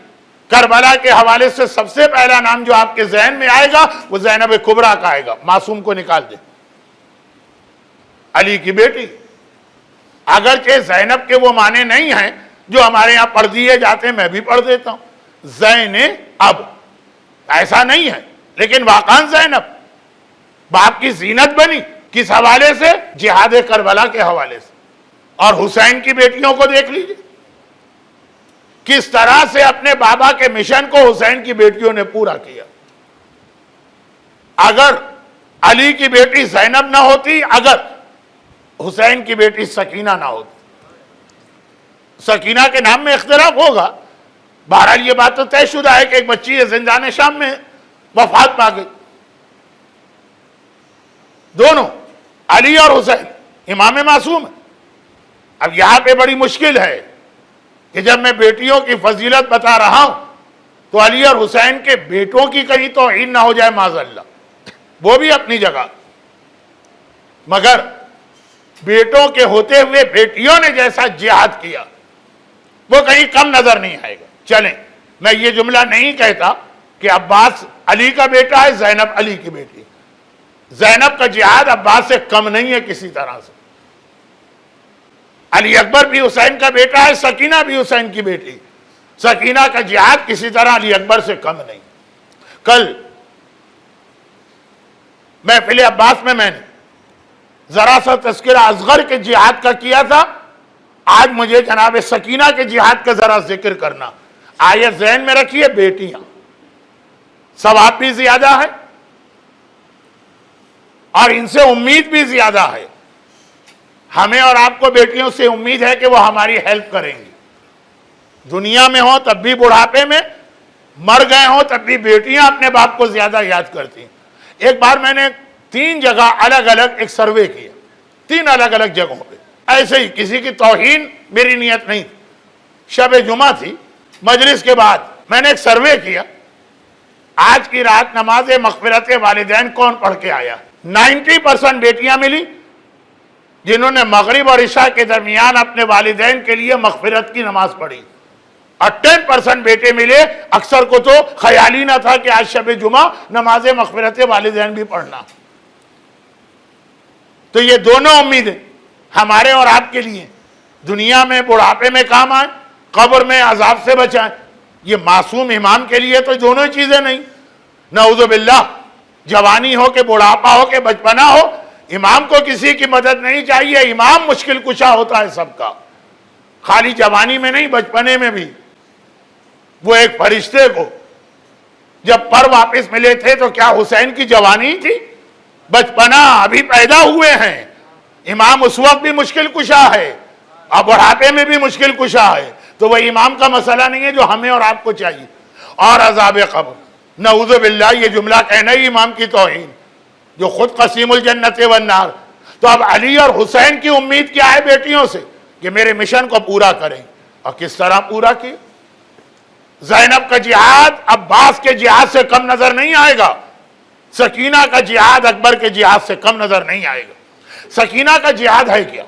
S1: کربلا کے حوالے سے سب سے پہلا نام جو آپ کے ذہن میں آئے گا وہ زینب کبریٰ کا آئے گا۔ معصوم کو نکال دیں، علی کی بیٹی۔ اگرچہ زینب کے وہ معنی نہیں ہیں جو ہمارے یہاں پڑھ دیے جاتے ہیں، میں بھی پڑھ دیتا ہوں، اب ایسا نہیں ہے، لیکن واقعاً زینب باپ کی زینت بنی، کس حوالے سے؟ جہاد کربلا کے حوالے سے۔ اور حسین کی بیٹیوں کو دیکھ لیجئے، کس طرح سے اپنے بابا کے مشن کو حسین کی بیٹیوں نے پورا کیا۔ اگر علی کی بیٹی زینب نہ ہوتی، اگر حسین کی بیٹی سکینہ نہ ہوتی، سکینہ کے نام میں اختلاف ہوگا، بہرحال یہ بات تو طے شدہ ہے کہ ایک بچی ہے، زندان شام میں وفات پا گئی۔ دونوں علی اور حسین امام معصوم ہے۔ اب یہاں پہ بڑی مشکل ہے کہ جب میں بیٹیوں کی فضیلت بتا رہا ہوں تو علی اور حسین کے بیٹوں کی کہیں توہین نہ ہو جائے معاذ اللہ، وہ بھی اپنی جگہ، مگر بیٹوں کے ہوتے ہوئے بیٹیوں نے جیسا جہاد کیا وہ کہیں کم نظر نہیں آئے گا۔ چلیں، میں یہ جملہ نہیں کہتا کہ عباس علی کا بیٹا ہے، زینب علی کی بیٹی ہے۔ زینب کا جہاد عباس سے کم نہیں ہے کسی طرح سے۔ علی اکبر بھی حسین کا بیٹا ہے، سکینہ بھی حسین کی بیٹی۔ سکینہ کا جہاد کسی طرح علی اکبر سے کم نہیں۔ کل محفل عباس میں نے ذرا سا تذکرہ اصغر کے جہاد کا کیا تھا، آج مجھے جناب سکینہ کے جہاد کا ذرا ذکر کرنا۔ آیت ذہن میں رکھیے، بیٹیاں ثواب بھی زیادہ ہے اور ان سے امید بھی زیادہ ہے۔ ہمیں اور آپ کو بیٹیوں سے امید ہے کہ وہ ہماری ہیلپ کریں گی، دنیا میں ہوں تب بھی، بڑھاپے میں مر گئے ہوں تب بھی بیٹیاں اپنے باپ کو زیادہ یاد کرتی ہیں۔ ایک بار میں نے 3 جگہ الگ الگ ایک سروے کیا، 3 الگ الگ جگہوں پہ، ایسے ہی، کسی کی توہین میری نیت نہیں تھی۔ شب جمعہ تھی، مجلس کے بعد میں نے ایک سروے کیا، آج کی رات نماز مغفرت والدین کون پڑھ کے آیا؟ 90% بیٹیاں ملی جنہوں نے مغرب اور عشاء کے درمیان اپنے والدین کے لیے مغفرت کی نماز پڑھی، اور 10% بیٹے ملے، اکثر کو تو خیال ہی نہ تھا کہ آج شب جمعہ نماز مغفرت والدین بھی پڑھنا۔ تو یہ دونوں امیدیں ہمارے اور آپ کے لیے، دنیا میں بڑھاپے میں کام آئیں، قبر میں عذاب سے بچائیں۔ یہ معصوم امام کے لیے تو دونوں چیزیں نہیں، نعوذ باللہ، جوانی ہو کہ بڑھاپا ہو کہ بچپنا ہو، امام کو کسی کی مدد نہیں چاہیے۔ امام مشکل کشا ہوتا ہے سب کا، خالی جوانی میں نہیں، بچپنے میں بھی۔ وہ ایک فرشتے کو جب پر واپس ملے تھے تو کیا حسین کی جوانی تھی؟ بچپنا، ابھی پیدا ہوئے ہیں۔ امام اس وقت بھی مشکل کشا ہے اور بڑھاپے میں بھی مشکل کشا ہے، تو وہ امام کا مسئلہ نہیں ہے جو ہمیں اور آپ کو چاہیے۔ اور عذاب قبر، نعوذ باللہ، یہ جملہ کہنا ہی امام کی توہین، جو خود قسیم الجنت والنار۔ تو اب علی اور حسین کی امید کیا ہے بیٹیوں سے؟ کہ میرے مشن کو پورا کریں، اور کس طرح پورا کیا؟ زینب کا جہاد عباس کے جہاد سے کم نظر نہیں آئے گا، سکینہ کا جہاد اکبر کے جہاد سے کم نظر نہیں آئے گا۔ سکینہ کا جہاد ہے کیا؟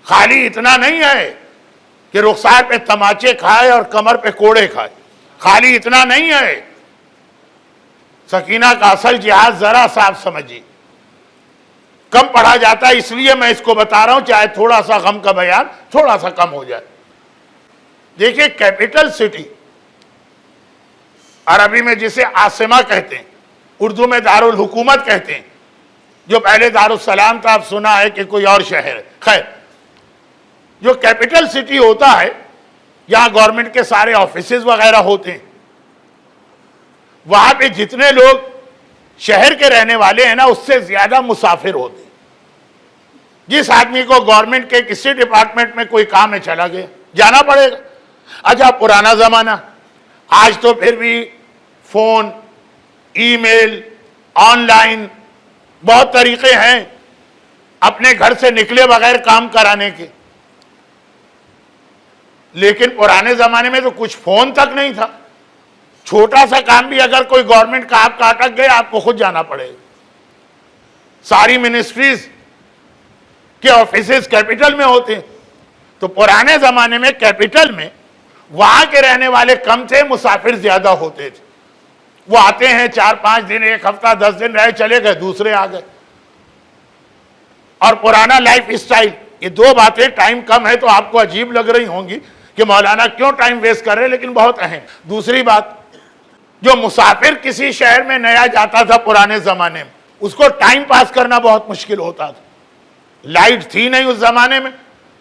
S1: خالی اتنا نہیں ہے کہ رخسار پہ تماچے کھائے اور کمر پہ کوڑے کھائے، خالی اتنا نہیں ہے۔ سکینہ کا اصل جہاد ذرا صاف سمجھیے، کم پڑھا جاتا ہے، اس لیے میں اس کو بتا رہا ہوں، چاہے تھوڑا سا غم کا بیان تھوڑا سا کم ہو جائے۔ دیکھیے، کیپٹل سٹی، عربی میں جسے عاصمہ کہتے ہیں، اردو میں دارالحکومت کہتے ہیں، جو پہلے دارالسلام تھا، اب سنا ہے کہ کوئی اور شہر ہے. خیر، جو کیپٹل سٹی ہوتا ہے، یہاں گورنمنٹ کے سارے آفیسز وغیرہ ہوتے ہیں، وہاں پہ جتنے لوگ شہر کے رہنے والے ہیں نا، اس سے زیادہ مسافر ہوتے ہیں. جس آدمی کو گورنمنٹ کے کسی ڈپارٹمنٹ میں کوئی کام ہے، چلا گیا، جانا پڑے گا. اچھا، پرانا زمانہ، آج تو پھر بھی phone, E mile, on line بہت طریقے ہیں اپنے گھر سے نکلے بغیر کام کرانے کے. لیکن پرانے زمانے میں تو کچھ فون تک نہیں تھا. چھوٹا سا کام بھی اگر کوئی گورنمنٹ کا آپ کا اٹک گیا، آپ کو خود جانا پڑے گا. ساری منسٹریز کے آفیسز کیپٹل میں ہوتے ہیں. تو پرانے زمانے میں کیپٹل میں وہاں کے رہنے والے کم تھے، مسافر زیادہ ہوتے تھے. وہ آتے ہیں 4-5 دن، 1 ہفتہ، 10 دن رہے، چلے گئے، دوسرے آ گئے. اور پرانا لائف اسٹائل، یہ دو باتیں، ٹائم کم ہے تو آپ کو عجیب لگ رہی ہوں گی کہ مولانا کیوں ٹائم ویسٹ کر رہے، لیکن بہت اہم. دوسری بات، جو مسافر کسی شہر میں نیا جاتا تھا پرانے زمانے میں، اس کو ٹائم پاس کرنا بہت مشکل ہوتا تھا. لائٹ تھی نہیں اس زمانے میں،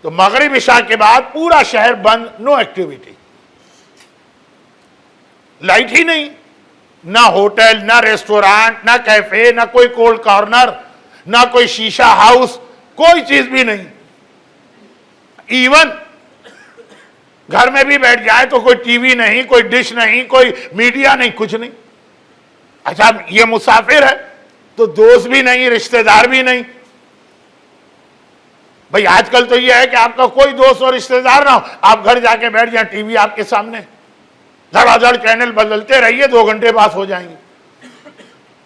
S1: تو مغرب عشاء کے بعد پورا شہر بند، نو ایکٹیویٹی. لائٹ ہی نہیں، نہ ہوٹل، نہ ریسٹورانٹ، نہ کیفے، نہ کوئی کولڈ کارنر، نہ کوئی شیشہ ہاؤس، کوئی چیز بھی نہیں. ایون گھر میں بھی بیٹھ جائے تو کوئی ٹی وی نہیں، کوئی ڈش نہیں، کوئی میڈیا نہیں، کچھ نہیں. اچھا، یہ مسافر ہے تو دوست بھی نہیں، رشتہ دار بھی نہیں. بھئی آج کل تو یہ ہے کہ آپ کا کوئی دوست اور رشتہ دار نہ ہو، آپ گھر جا کے بیٹھ جائیں، ٹی وی آپ کے سامنے، دھڑا دھڑ چینل بدلتے رہیے، 2 گھنٹے پاس ہو جائیں گے.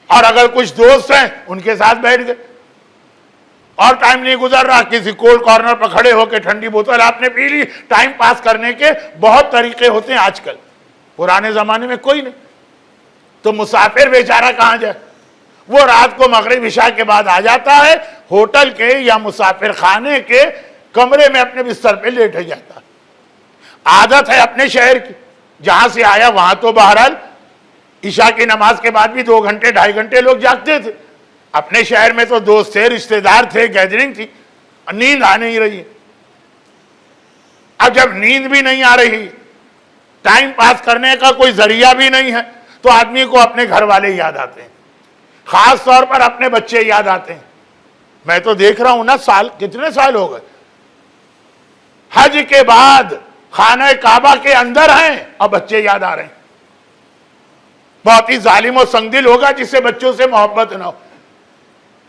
S1: اور اگر کچھ دوست ہیں ان کے ساتھ بیٹھ گئے اور ٹائم نہیں گزر رہا، کسی کولڈ کارنر پر کھڑے ہو کے ٹھنڈی بوتل آپ نے پی لی. ٹائم پاس کرنے کے بہت طریقے ہوتے ہیں آج کل، پرانے زمانے میں کوئی نہیں. تو مسافر بیچارہ کہاں جائے؟ وہ رات کو مغرب عشاء کے بعد آ جاتا ہے، ہوٹل کے یا مسافر خانے کے کمرے میں اپنے بستر پہ لیٹ جاتا ہے. عادت ہے اپنے شہر کی، جہاں سے آیا وہاں تو بہرحال عشاء کی نماز کے بعد بھی 2 گھنٹے 2.5 گھنٹے لوگ جاگتے تھے. اپنے شہر میں تو دوست تھے، رشتہ دار تھے، گیدرنگ تھی. نیند آ نہیں رہی. اب جب نیند بھی نہیں آ رہی، ٹائم پاس کرنے کا کوئی ذریعہ بھی نہیں ہے، تو آدمی کو اپنے گھر والے یاد آتے ہیں، خاص طور پر اپنے بچے یاد آتے ہیں. میں تو دیکھ رہا ہوں نا، کتنے سال ہو گئے حج کے بعد خانہ کعبہ کے اندر ہیں اور بچے یاد آ رہے ہیں. بہت ہی ظالم و سنگدل ہوگا جسے بچوں سے محبت نہ ہو.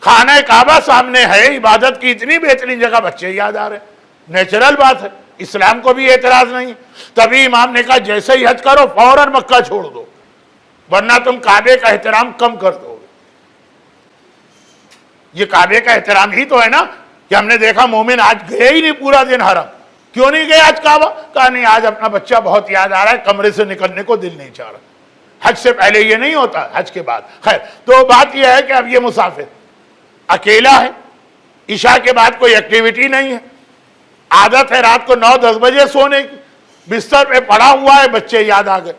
S1: خانہ کعبہ سامنے ہے، عبادت کی اتنی بہترین جگہ، بچے یاد آ رہے ہیں. نیچرل بات ہے، اسلام کو بھی اعتراض نہیں. تبھی امام نے کہا جیسے ہی حج کرو فوراً مکہ چھوڑ دو، ورنہ تم کعبے کا احترام کم کر دو گے. یہ کعبے کا احترام ہی تو ہے نا کہ ہم نے دیکھا مومن آج گئے ہی نہیں پورا دن حرم. کیوں نہیں گئے آج کعبہ؟ کہا نہیں، آج اپنا بچہ بہت یاد آ رہا ہے، کمرے سے نکلنے کو دل نہیں چاہ رہا. حج سے پہلے یہ نہیں ہوتا، حج کے بعد. خیر، تو بات یہ ہے کہ اب یہ مسافر اکیلا ہے، عشاء کے بعد کوئی ایکٹیویٹی نہیں ہے، عادت ہے رات کو 9-10 بجے سونے کی، بستر پہ پڑا ہوا ہے، بچے یاد آ گئے.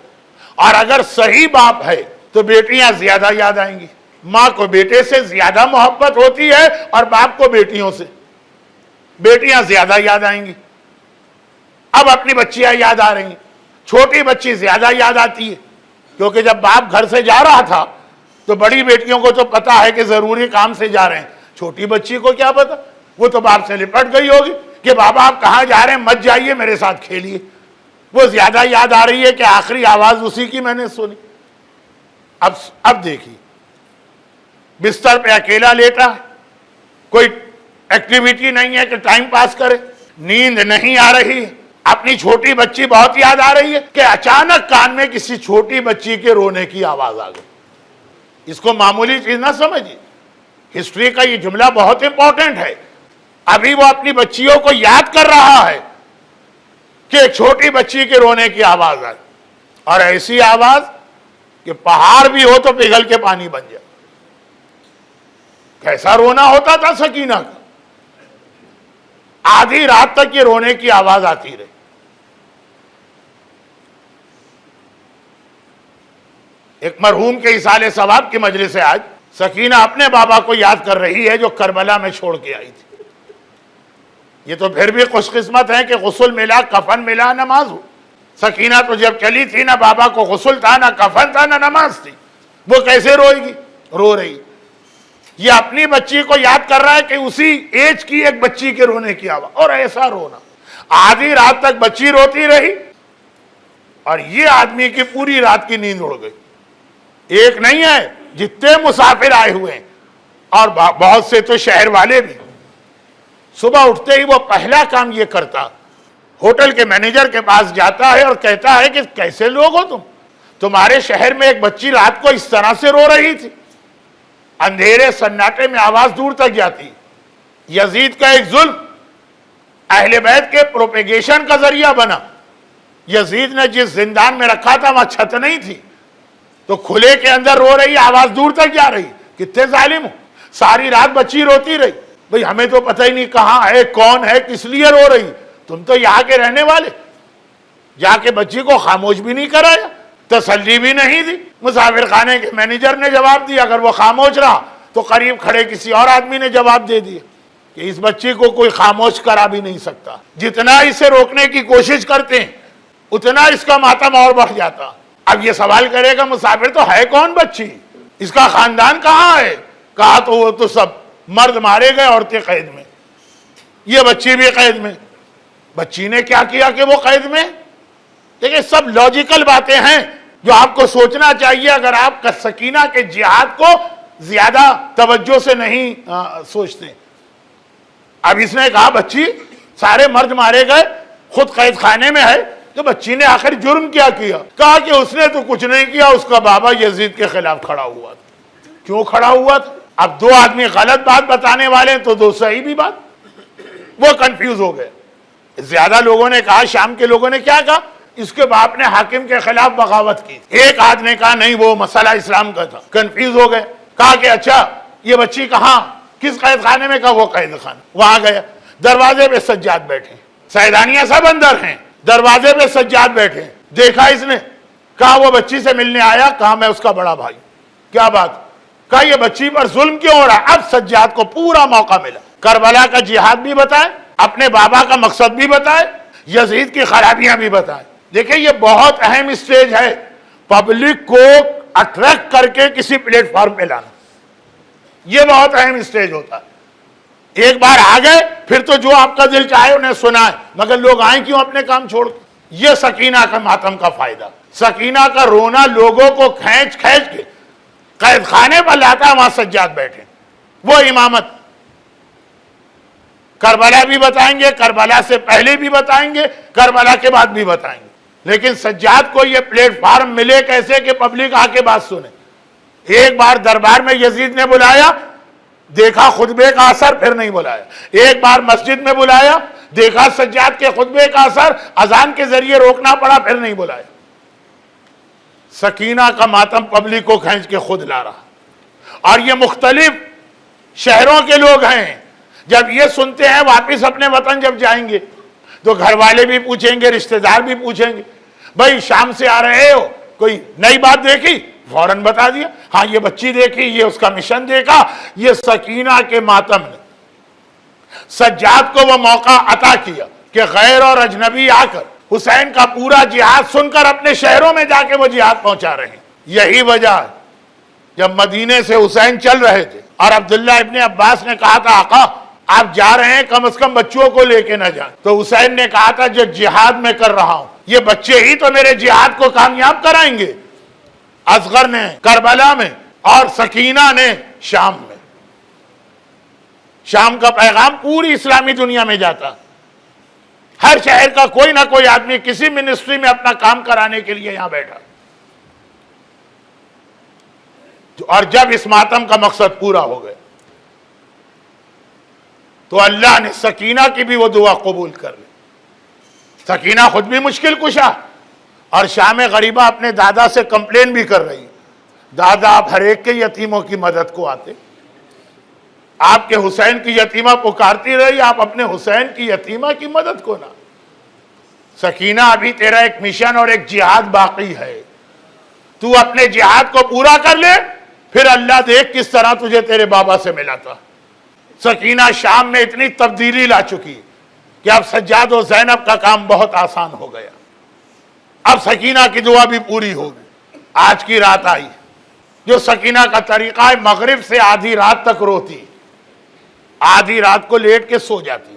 S1: اور اگر صحیح باپ ہے تو بیٹیاں زیادہ یاد آئیں گی. ماں کو بیٹے سے زیادہ محبت ہوتی ہے اور باپ کو بیٹیوں سے، بیٹیاں زیادہ یاد آئیں گی. اب اپنی بچیاں یاد آ رہی ہیں. چھوٹی بچی زیادہ یاد آتی ہے، کیونکہ جب باپ گھر سے جا رہا تھا تو بڑی بیٹیوں کو تو پتا ہے کہ ضروری کام سے جا رہے ہیں. چھوٹی بچی کو کیا پتا، وہ تو باپ سے لپٹ گئی ہوگی کہ بابا آپ کہاں جا رہے ہیں، مت جائیے، میرے ساتھ کھیلیے. وہ زیادہ یاد آ رہی ہے کہ آخری آواز اسی کی میں نے سنی. اب دیکھیے، بستر پہ اکیلا لیٹا ہے، کوئی ایکٹیویٹی نہیں ہے کہ ٹائم پاس کرے، نیند نہیں آ رہی ہے، اپنی چھوٹی بچی بہت یاد آ رہی ہے کہ اچانک کان میں کسی چھوٹی بچی کے رونے کی آواز آ گئی. اس کو معمولی چیز نہ سمجھیے، ہسٹری کا یہ جملہ بہت امپورٹنٹ ہے. ابھی وہ اپنی بچیوں کو یاد کر رہا ہے کہ ایک چھوٹی بچی کے رونے کی آواز آئی، اور ایسی آواز کہ پہاڑ بھی ہو تو پگھل کے پانی بن جائے. کیسا رونا ہوتا تھا سکینہ کا، آدھی رات تک یہ رونے کی آواز آتی رہی. ایک مرحوم کے ایصال ثواب کی مجلس ہے آج، سکینہ اپنے بابا کو یاد کر رہی ہے جو کربلا میں چھوڑ کے آئی تھی. یہ تو پھر بھی خوش قسمت ہے کہ غسل ملا، کفن ملا، نماز ہو. سکینہ تو جب چلی تھی نہ بابا کو غسل تھا، نہ کفن تھا، نہ نماز تھی. وہ کیسے روئے گی؟ رو رہی. یہ اپنی بچی کو یاد کر رہا ہے کہ اسی ایج کی ایک بچی کے رونے کی آواز، اور ایسا رونا. آدھی رات تک بچی روتی رہی اور یہ آدمی کی پوری رات کی نیند اڑ گئی. ایک نہیں ہے، جتنے مسافر آئے ہوئے ہیں اور بہت سے تو شہر والے بھی. صبح اٹھتے ہی وہ پہلا کام یہ کرتا، ہوٹل کے مینیجر کے پاس جاتا ہے اور کہتا ہے کہ کیسے لوگ ہو تم؟ تمہارے شہر میں ایک بچی رات کو اس طرح سے رو رہی تھی. اندھیرے سناٹے میں آواز دور تک جاتی. یزید کا ایک ظلم اہل بیت کے پروپیگیشن کا ذریعہ بنا. یزید نے جس زندان میں رکھا تھا وہاں چھت نہیں تھی، تو کھلے کے اندر رو رہی، آواز دور تک جا رہی. کتنے ظالم ہو. ساری رات بچی روتی رہی. بھئی ہمیں تو پتہ ہی نہیں کہاں ہے، کون ہے، کس لیے رو رہی. تم تو یہاں کے رہنے والے. جا کے بچی کو خاموش بھی نہیں کرایا، تسلی بھی نہیں دی. مسافر خانے کے مینیجر نے جواب دیا. اگر وہ خاموش رہا تو قریب کھڑے کسی اور آدمی نے جواب دے دیا کہ اس بچی کو کوئی خاموش کرا بھی نہیں سکتا. جتنا اسے روکنے کی کوشش کرتے ہیں اتنا اس کا ماتم اور بڑھ جاتا. اب یہ سوال کرے گا مسافر تو ہے کون بچی، اس کا خاندان کہاں ہے؟ کہا تو وہ تو سب مرد مارے گئے، عورتیں قید میں، یہ بچی بھی قید میں. بچی نے کیا کیا کہ وہ قید میں؟ دیکھیں سب لاجیکل باتیں ہیں جو آپ کو سوچنا چاہیے اگر آپ سکینہ کے جہاد کو زیادہ توجہ سے نہیں سوچتے. اب اس نے کہا بچی سارے مرد مارے گئے، خود قید خانے میں ہے، تو بچی نے آخر جرم کیا کیا؟ کہا کہ اس نے تو کچھ نہیں کیا، اس کا بابا یزید کے خلاف کھڑا ہوا تھا. کیوں کھڑا ہوا تھا؟ اب دو آدمی غلط بات بتانے والے تو دو صحیح بھی بات. وہ کنفیوز ہو گئے. زیادہ لوگوں نے کہا، شام کے لوگوں نے کیا کہا؟ اس کے باپ نے حاکم کے خلاف بغاوت کی. ایک آدمی نے کہا نہیں وہ مسئلہ اسلام کا تھا. کنفیوز ہو گئے. کہا کہ اچھا یہ بچی کہاں، کس قید خانے میں؟ کہا وہ قید خانہ. وہاں گیا، دروازے پہ سجاد بیٹھے، سیدانیہ سب اندر ہیں، دروازے پہ سجاد بیٹھے. دیکھا اس نے، کہا وہ بچی سے ملنے آیا. کہا میں اس کا بڑا بھائی. کیا بات؟ کہا یہ بچی پر ظلم کیوں ہو رہا ہے؟ اب سجاد کو پورا موقع ملا. کربلا کا جہاد بھی بتائے، اپنے بابا کا مقصد بھی بتائے، یزید کی خرابیاں بھی بتائے. دیکھیں یہ بہت اہم اسٹیج ہے، پبلک کو اٹریکٹ کر کے کسی پلیٹ فارم پہ لانا. یہ بہت اہم اسٹیج ہوتا ہے. ایک بار آ گئے پھر تو جو آپ کا دل چاہے انہیں سنائے، مگر لوگ آئیں کیوں اپنے کام چھوڑ کے؟ یہ سکینہ کا ماتم کا فائدہ. سکینہ کا رونا لوگوں کو کھینچ کھینچ کے قید خانے پر لاتا. وہاں سجاد بیٹھے، وہ امامت. کربلا بھی بتائیں گے، کربلا سے پہلے بھی بتائیں گے، کربلا کے بعد بھی بتائیں گے. لیکن سجاد کو یہ پلیٹ فارم ملے کیسے کہ پبلک آ کے بات سنے. ایک بار دربار میں یزید نے بلایا، دیکھا خطبے کا اثر، پھر نہیں بلایا. ایک بار مسجد میں بلایا، دیکھا سجاد کے خطبے کا اثر، اذان کے ذریعے روکنا پڑا، پھر نہیں بلایا. سکینہ کا ماتم پبلک کو کھینچ کے خود لا رہا. اور یہ مختلف شہروں کے لوگ ہیں. جب یہ سنتے ہیں واپس اپنے وطن جب جائیں گے تو گھر والے بھی پوچھیں گے، رشتہ دار بھی پوچھیں گے، بھائی شام سے آ رہے ہو، کوئی نئی بات دیکھی؟ فوراً بتا دیا، ہاں یہ بچی دیکھی، یہ اس کا مشن دیکھا. یہ سکینہ کے ماتم نے سجاد کو وہ موقع عطا کیا کہ غیر اور اجنبی آ کر حسین کا پورا جہاد سن کر اپنے شہروں میں جا کے وہ جہاد پہنچا رہے ہیں. یہی وجہ ہے جب مدینے سے حسین چل رہے تھے اور عبداللہ ابن عباس نے کہا تھا آقا آپ جا رہے ہیں، کم از کم بچوں کو لے کے نہ جائیں، تو حسین نے کہا تھا جو جہاد میں کر رہا ہوں یہ بچے ہی تو میرے جہاد کو کامیاب کرائیں گے. اصغر نے کربلا میں اور سکینہ نے شام میں. شام کا پیغام پوری اسلامی دنیا میں جاتا. ہر شہر کا کوئی نہ کوئی آدمی کسی منسٹری میں اپنا کام کرانے کے لیے یہاں بیٹھا. اور جب اس ماتم کا مقصد پورا ہو گیا تو اللہ نے سکینہ کی بھی وہ دعا قبول کر لی. سکینہ خود بھی مشکل کشا اور شام غریبہ اپنے دادا سے کمپلین بھی کر رہی. دادا آپ ہر ایک کے یتیموں کی مدد کو آتے، آپ کے حسین کی یتیمہ پکارتی رہی، آپ اپنے حسین کی یتیمہ کی مدد کو نہ. سکینہ ابھی تیرا ایک مشن اور ایک جہاد باقی ہے، تو اپنے جہاد کو پورا کر لے، پھر اللہ دیکھ کس طرح تجھے تیرے بابا سے ملا تھا۔ سکینہ شام میں اتنی تبدیلی لا چکی کہ اب سجاد و زینب کا کام بہت آسان ہو گیا، اب سکینہ کی دعا بھی پوری ہوگی۔ آج کی رات آئی جو سکینہ کا طریقہ ہے، مغرب سے آدھی رات تک روتی، آدھی رات کو لیٹ کے سو جاتی،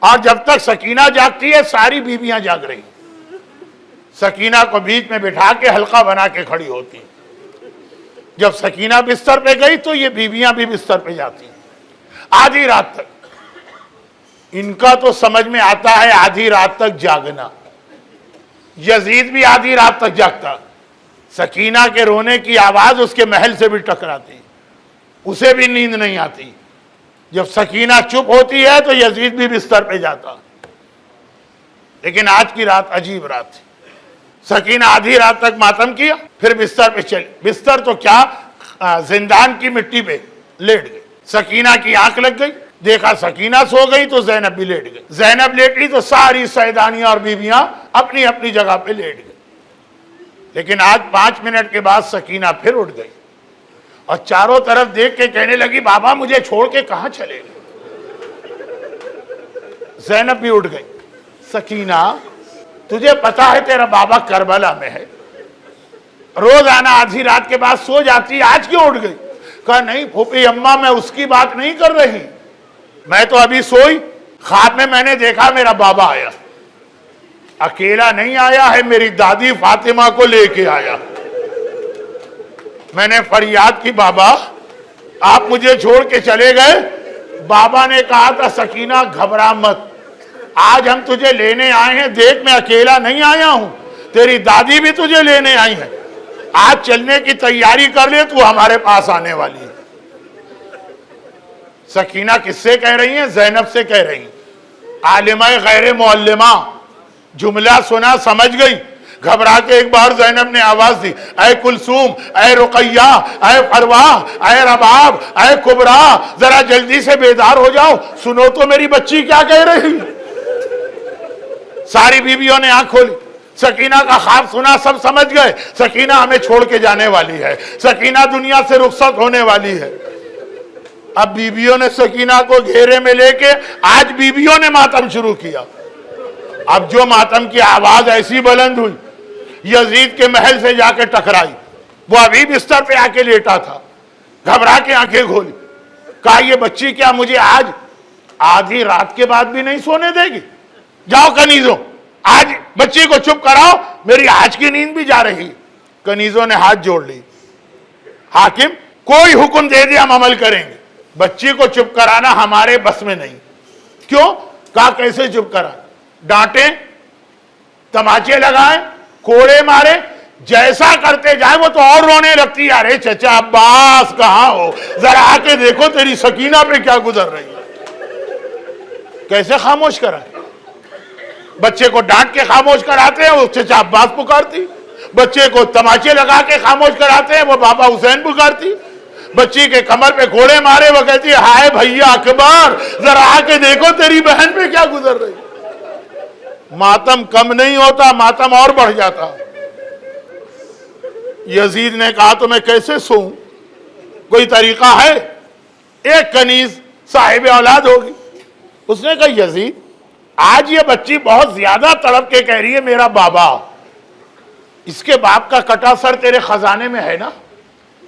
S1: اور جب تک سکینہ جاگتی ہے ساری بیویاں جاگ رہی، سکینہ کو بیچ میں بٹھا کے حلقہ بنا کے کھڑی ہوتی۔ جب سکینہ بستر پہ گئی تو یہ بیویاں بھی بستر پہ جاتی آدھی رات تک۔ ان کا تو سمجھ میں آتا ہے آدھی رات تک جاگنا، یزید بھی آدھی رات تک جاگتا، سکینہ کے رونے کی آواز اس کے محل سے بھی ٹکراتی، اسے بھی نیند نہیں آتی۔ جب سکینہ چپ ہوتی ہے تو یزید بھی بستر پہ جاتا۔ لیکن آج کی رات عجیب رات تھی، سکینہ آدھی رات تک ماتم کیا، پھر بستر پہ چلی، بستر تو کیا زندان کی مٹی پہ لیٹ گئی۔ سکینہ کی آنکھ لگ گئی، دیکھا سکینہ سو گئی تو زینب بھی لیٹ گئی، زینب لیٹی تو ساری سیدانیاں اور بیویاں اپنی اپنی جگہ پہ لیٹ گئی۔ لیکن آج 5 منٹ کے بعد سکینہ پھر اٹھ گئی اور چاروں طرف دیکھ کے کہنے لگی بابا مجھے چھوڑ کے کہاں چلے گئے؟ زینب بھی اٹھ گئی، سکینہ تجھے پتا ہے تیرا بابا کربلا میں ہے، روزانہ آدھی رات کے بعد سو جاتی، آج کیوں اٹھ گئی؟ کہا نہیں پھوپھی اماں میں اس کی بات نہیں کر رہی، میں تو ابھی سوئی، خواب میں نے دیکھا میرا بابا آیا، اکیلا نہیں آیا ہے، میری دادی فاطمہ کو لے کے آیا۔ میں نے فریاد کی بابا آپ مجھے چھوڑ کے چلے گئے، بابا نے کہا تھا سکینہ گھبرا مت، آج ہم تجھے لینے آئے ہیں، دیکھ میں اکیلا نہیں آیا ہوں، تیری دادی بھی تجھے لینے آئی ہے، آج چلنے کی تیاری کر لے، تو ہمارے پاس آنے والی ہے۔ سکینہ کس سے کہہ رہی ہیں؟ زینب سے کہہ رہی ہیں۔ عالمہ غیر معلمہ، جملہ سنا سمجھ گئی، گھبرا کے ایک بار زینب نے آواز دی، اے کلثوم، اے رقیہ، اے فرواہ، اے رباب، اے کبرا، ذرا جلدی سے بیدار ہو جاؤ، سنو تو میری بچی کیا کہہ رہی۔ ساری بیویوں نے آنکھ کھولی، سکینہ کا خواب سنا، سب سمجھ گئے سکینہ ہمیں چھوڑ کے جانے والی ہے، سکینہ دنیا سے رخصت ہونے والی ہے۔ اب بیویوں نے سکینہ کو گھیرے میں لے کے آج بیویوں نے ماتم شروع کیا۔ اب جو ماتم کی آواز ایسی بلند ہوئی، یزید کے محل سے جا کے ٹکرائی، وہ ابھی بستر پہ آ کے لیٹا تھا، گھبرا کے آنکھیں کھولی، کہا یہ بچی کیا مجھے آج آدھی رات کے بعد بھی نہیں سونے دے گی؟ جاؤ کنیزوں، آج بچی کو چپ کراؤ، میری آج کی نیند بھی جا رہی۔ کنیزوں نے ہاتھ جوڑ لی، حاکم کوئی حکم دے دے ہم عمل کریں گے، بچی کو چپ کرانا ہمارے بس میں نہیں۔ کیوں؟ کہا کیسے چپ کرا؟ ڈانٹیں، تماچے لگائیں، کوڑے مارے، جیسا کرتے جائے وہ تو اور رونے لگتی، ارے چچا عباس کہاں ہو، ذرا آ کے دیکھو تیری سکینہ پہ کیا گزر رہی ہے۔ کیسے خاموش کرا؟ بچے کو ڈانٹ کے خاموش کراتے ہیں وہ چچا عباس پکارتی، بچے کو تماچے لگا کے خاموش کراتے ہیں وہ بابا حسین پکارتی، بچی کے کمر پہ گھوڑے مارے وہ کہتی ہے ہائے بھیا اکبر، ذرا آ کے دیکھو تیری بہن پہ کیا گزر رہی۔ ماتم کم نہیں ہوتا، ماتم اور بڑھ جاتا۔ یزید نے کہا تو میں کیسے سوؤں، کوئی طریقہ ہے؟ ایک کنیز صاحب اولاد ہوگی، اس نے کہا یزید آج یہ بچی بہت زیادہ تڑپ کے کہہ رہی ہے میرا بابا، اس کے باپ کا کٹا سر تیرے خزانے میں ہے نا،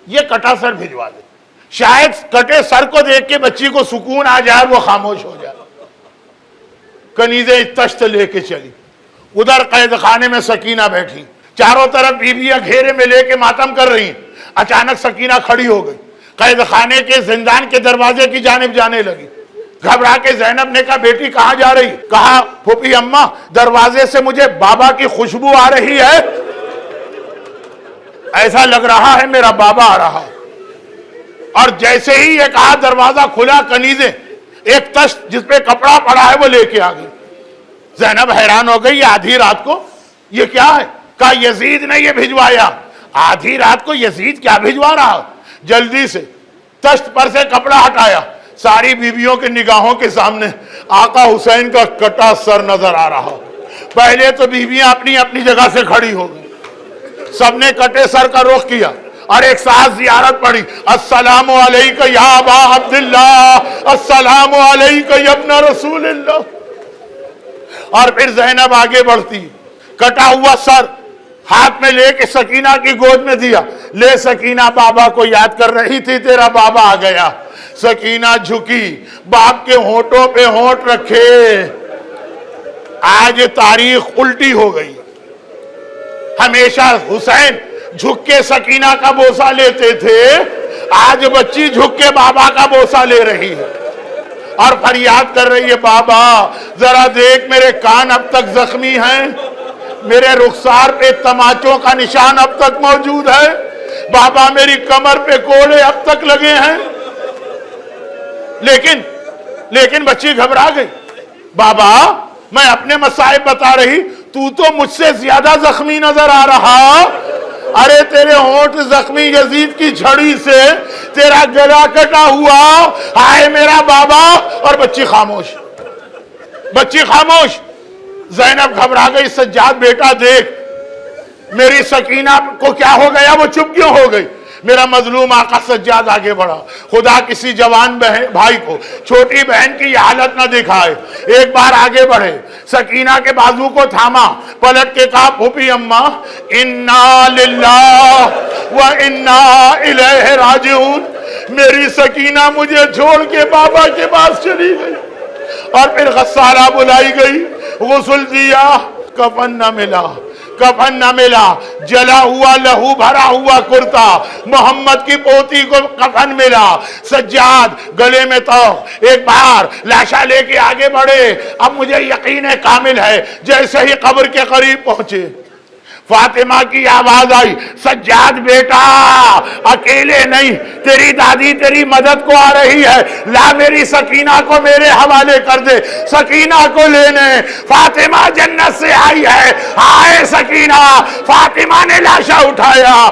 S1: یہ کٹا سر بھجوا دے، شاید کٹے سر کو دیکھ کے بچی کو سکون آ جائے، وہ خاموش ہو جائے۔ کنیزیں تشت لے کے چلی، ادھر قید خانے میں سکینہ بیٹھی، چاروں طرف بیویاں گھیرے میں لے کے ماتم کر رہی ہیں۔ اچانک سکینہ کھڑی ہو گئی، قید خانے کے زندان کے دروازے کی جانب جانے لگی، گھبرا کے زینب نے کہا بیٹی کہاں جا رہی؟ کہا پھوپھی اماں دروازے سے مجھے بابا کی خوشبو آ رہی ہے، ایسا لگ رہا ہے میرا بابا آ رہا ہے۔ اور جیسے ہی یہ کہا دروازہ کھلا، کنیزیں ایک تشت جس پہ کپڑا پڑا ہے وہ لے کے آ گئی۔ زینب حیران ہو گئی، آدھی رات کو یہ کیا ہے؟ کہا یزید نے یہ بھجوایا۔ آدھی رات کو یزید کیا بھجوا رہا؟ جلدی سے تشت پر سے کپڑا ہٹایا، ساری بیویوں کے نگاہوں کے سامنے آقا حسین کا کٹا سر نظر آ رہا۔ پہلے تو بیویاں اپنی اپنی جگہ سے کھڑی ہو گئی، سب نے کٹے سر کا رخ کیا اور ایک ساتھ زیارت پڑھی، السلام علیکہ یا ابا عبداللہ، السلام علیکہ یا ابن رسول اللہ۔ اور پھر زینب آگے بڑھتی، کٹا ہوا سر ہاتھ میں لے کے سکینہ کی گود میں دیا، لے سکینہ بابا کو یاد کر رہی تھی، تیرا بابا آ گیا۔ سکینہ جھکی، باپ کے ہونٹوں پہ ہونٹ رکھے۔ آج تاریخ الٹی ہو گئی۔ ہمیشہ حسین جھک کے سکینہ کا بوسہ لیتے تھے، آج بچی جھک کے بابا کا بوسہ لے رہی ہے اور فریاد کر رہی ہے، بابا ذرا دیکھ میرے کان اب تک زخمی ہیں، میرے رخسار پہ تماچوں کا نشان اب تک موجود ہے، بابا میری کمر پہ کوڑے اب تک لگے ہیں۔ لیکن بچی گھبرا گئی، بابا میں اپنے مصائب بتا رہی، تو مجھ سے زیادہ زخمی نظر آ رہا۔ ارے تیرے ہونٹ زخمی یزید کی جھڑی سے، تیرا گلا کٹا ہوا، ہائے میرا بابا۔ اور بچی خاموش، بچی خاموش۔ زینب گھبرا گئی، سجاد بیٹا دیکھ میری سکینہ کو کیا ہو گیا، وہ چپ کیوں ہو گئی؟ میرا مظلوم آقا سجاد آگے بڑھا، خدا کسی جوان بھائی کو چھوٹی بہن کی یہ حالت نہ دکھائے، ایک بار آگے بڑھے، سکینہ کے بازو کو تھاما، پلٹ کے کہا، پھوپھی اماں انا للہ و انا الیہ راجعون، میری سکینہ مجھے چھوڑ کے بابا کے پاس چلی گئی۔ اور پھر غسالہ بلائی گئی، غسل دیا، کفن نہ ملا، کفن نہ ملا، جلا ہوا لہو بھرا ہوا کرتا، محمد کی پوتی کو کفن ملا، سجاد گلے میں تو ایک بار لاشا لے کے آگے بڑھے۔ اب مجھے یقین کامل ہے، جیسے ہی قبر کے قریب پہنچے فاطمہ کی آواز آئی، سجاد بیٹا اکیلے نہیں، تیری دادی تیری مدد کو آ رہی ہے، لا میری سکینہ کو میرے حوالے کر دے، سکینہ کو لینے۔ فاطمہ جنت سے آئی ہے، آئے سکینہ۔ فاطمہ نے لاشا اٹھایا،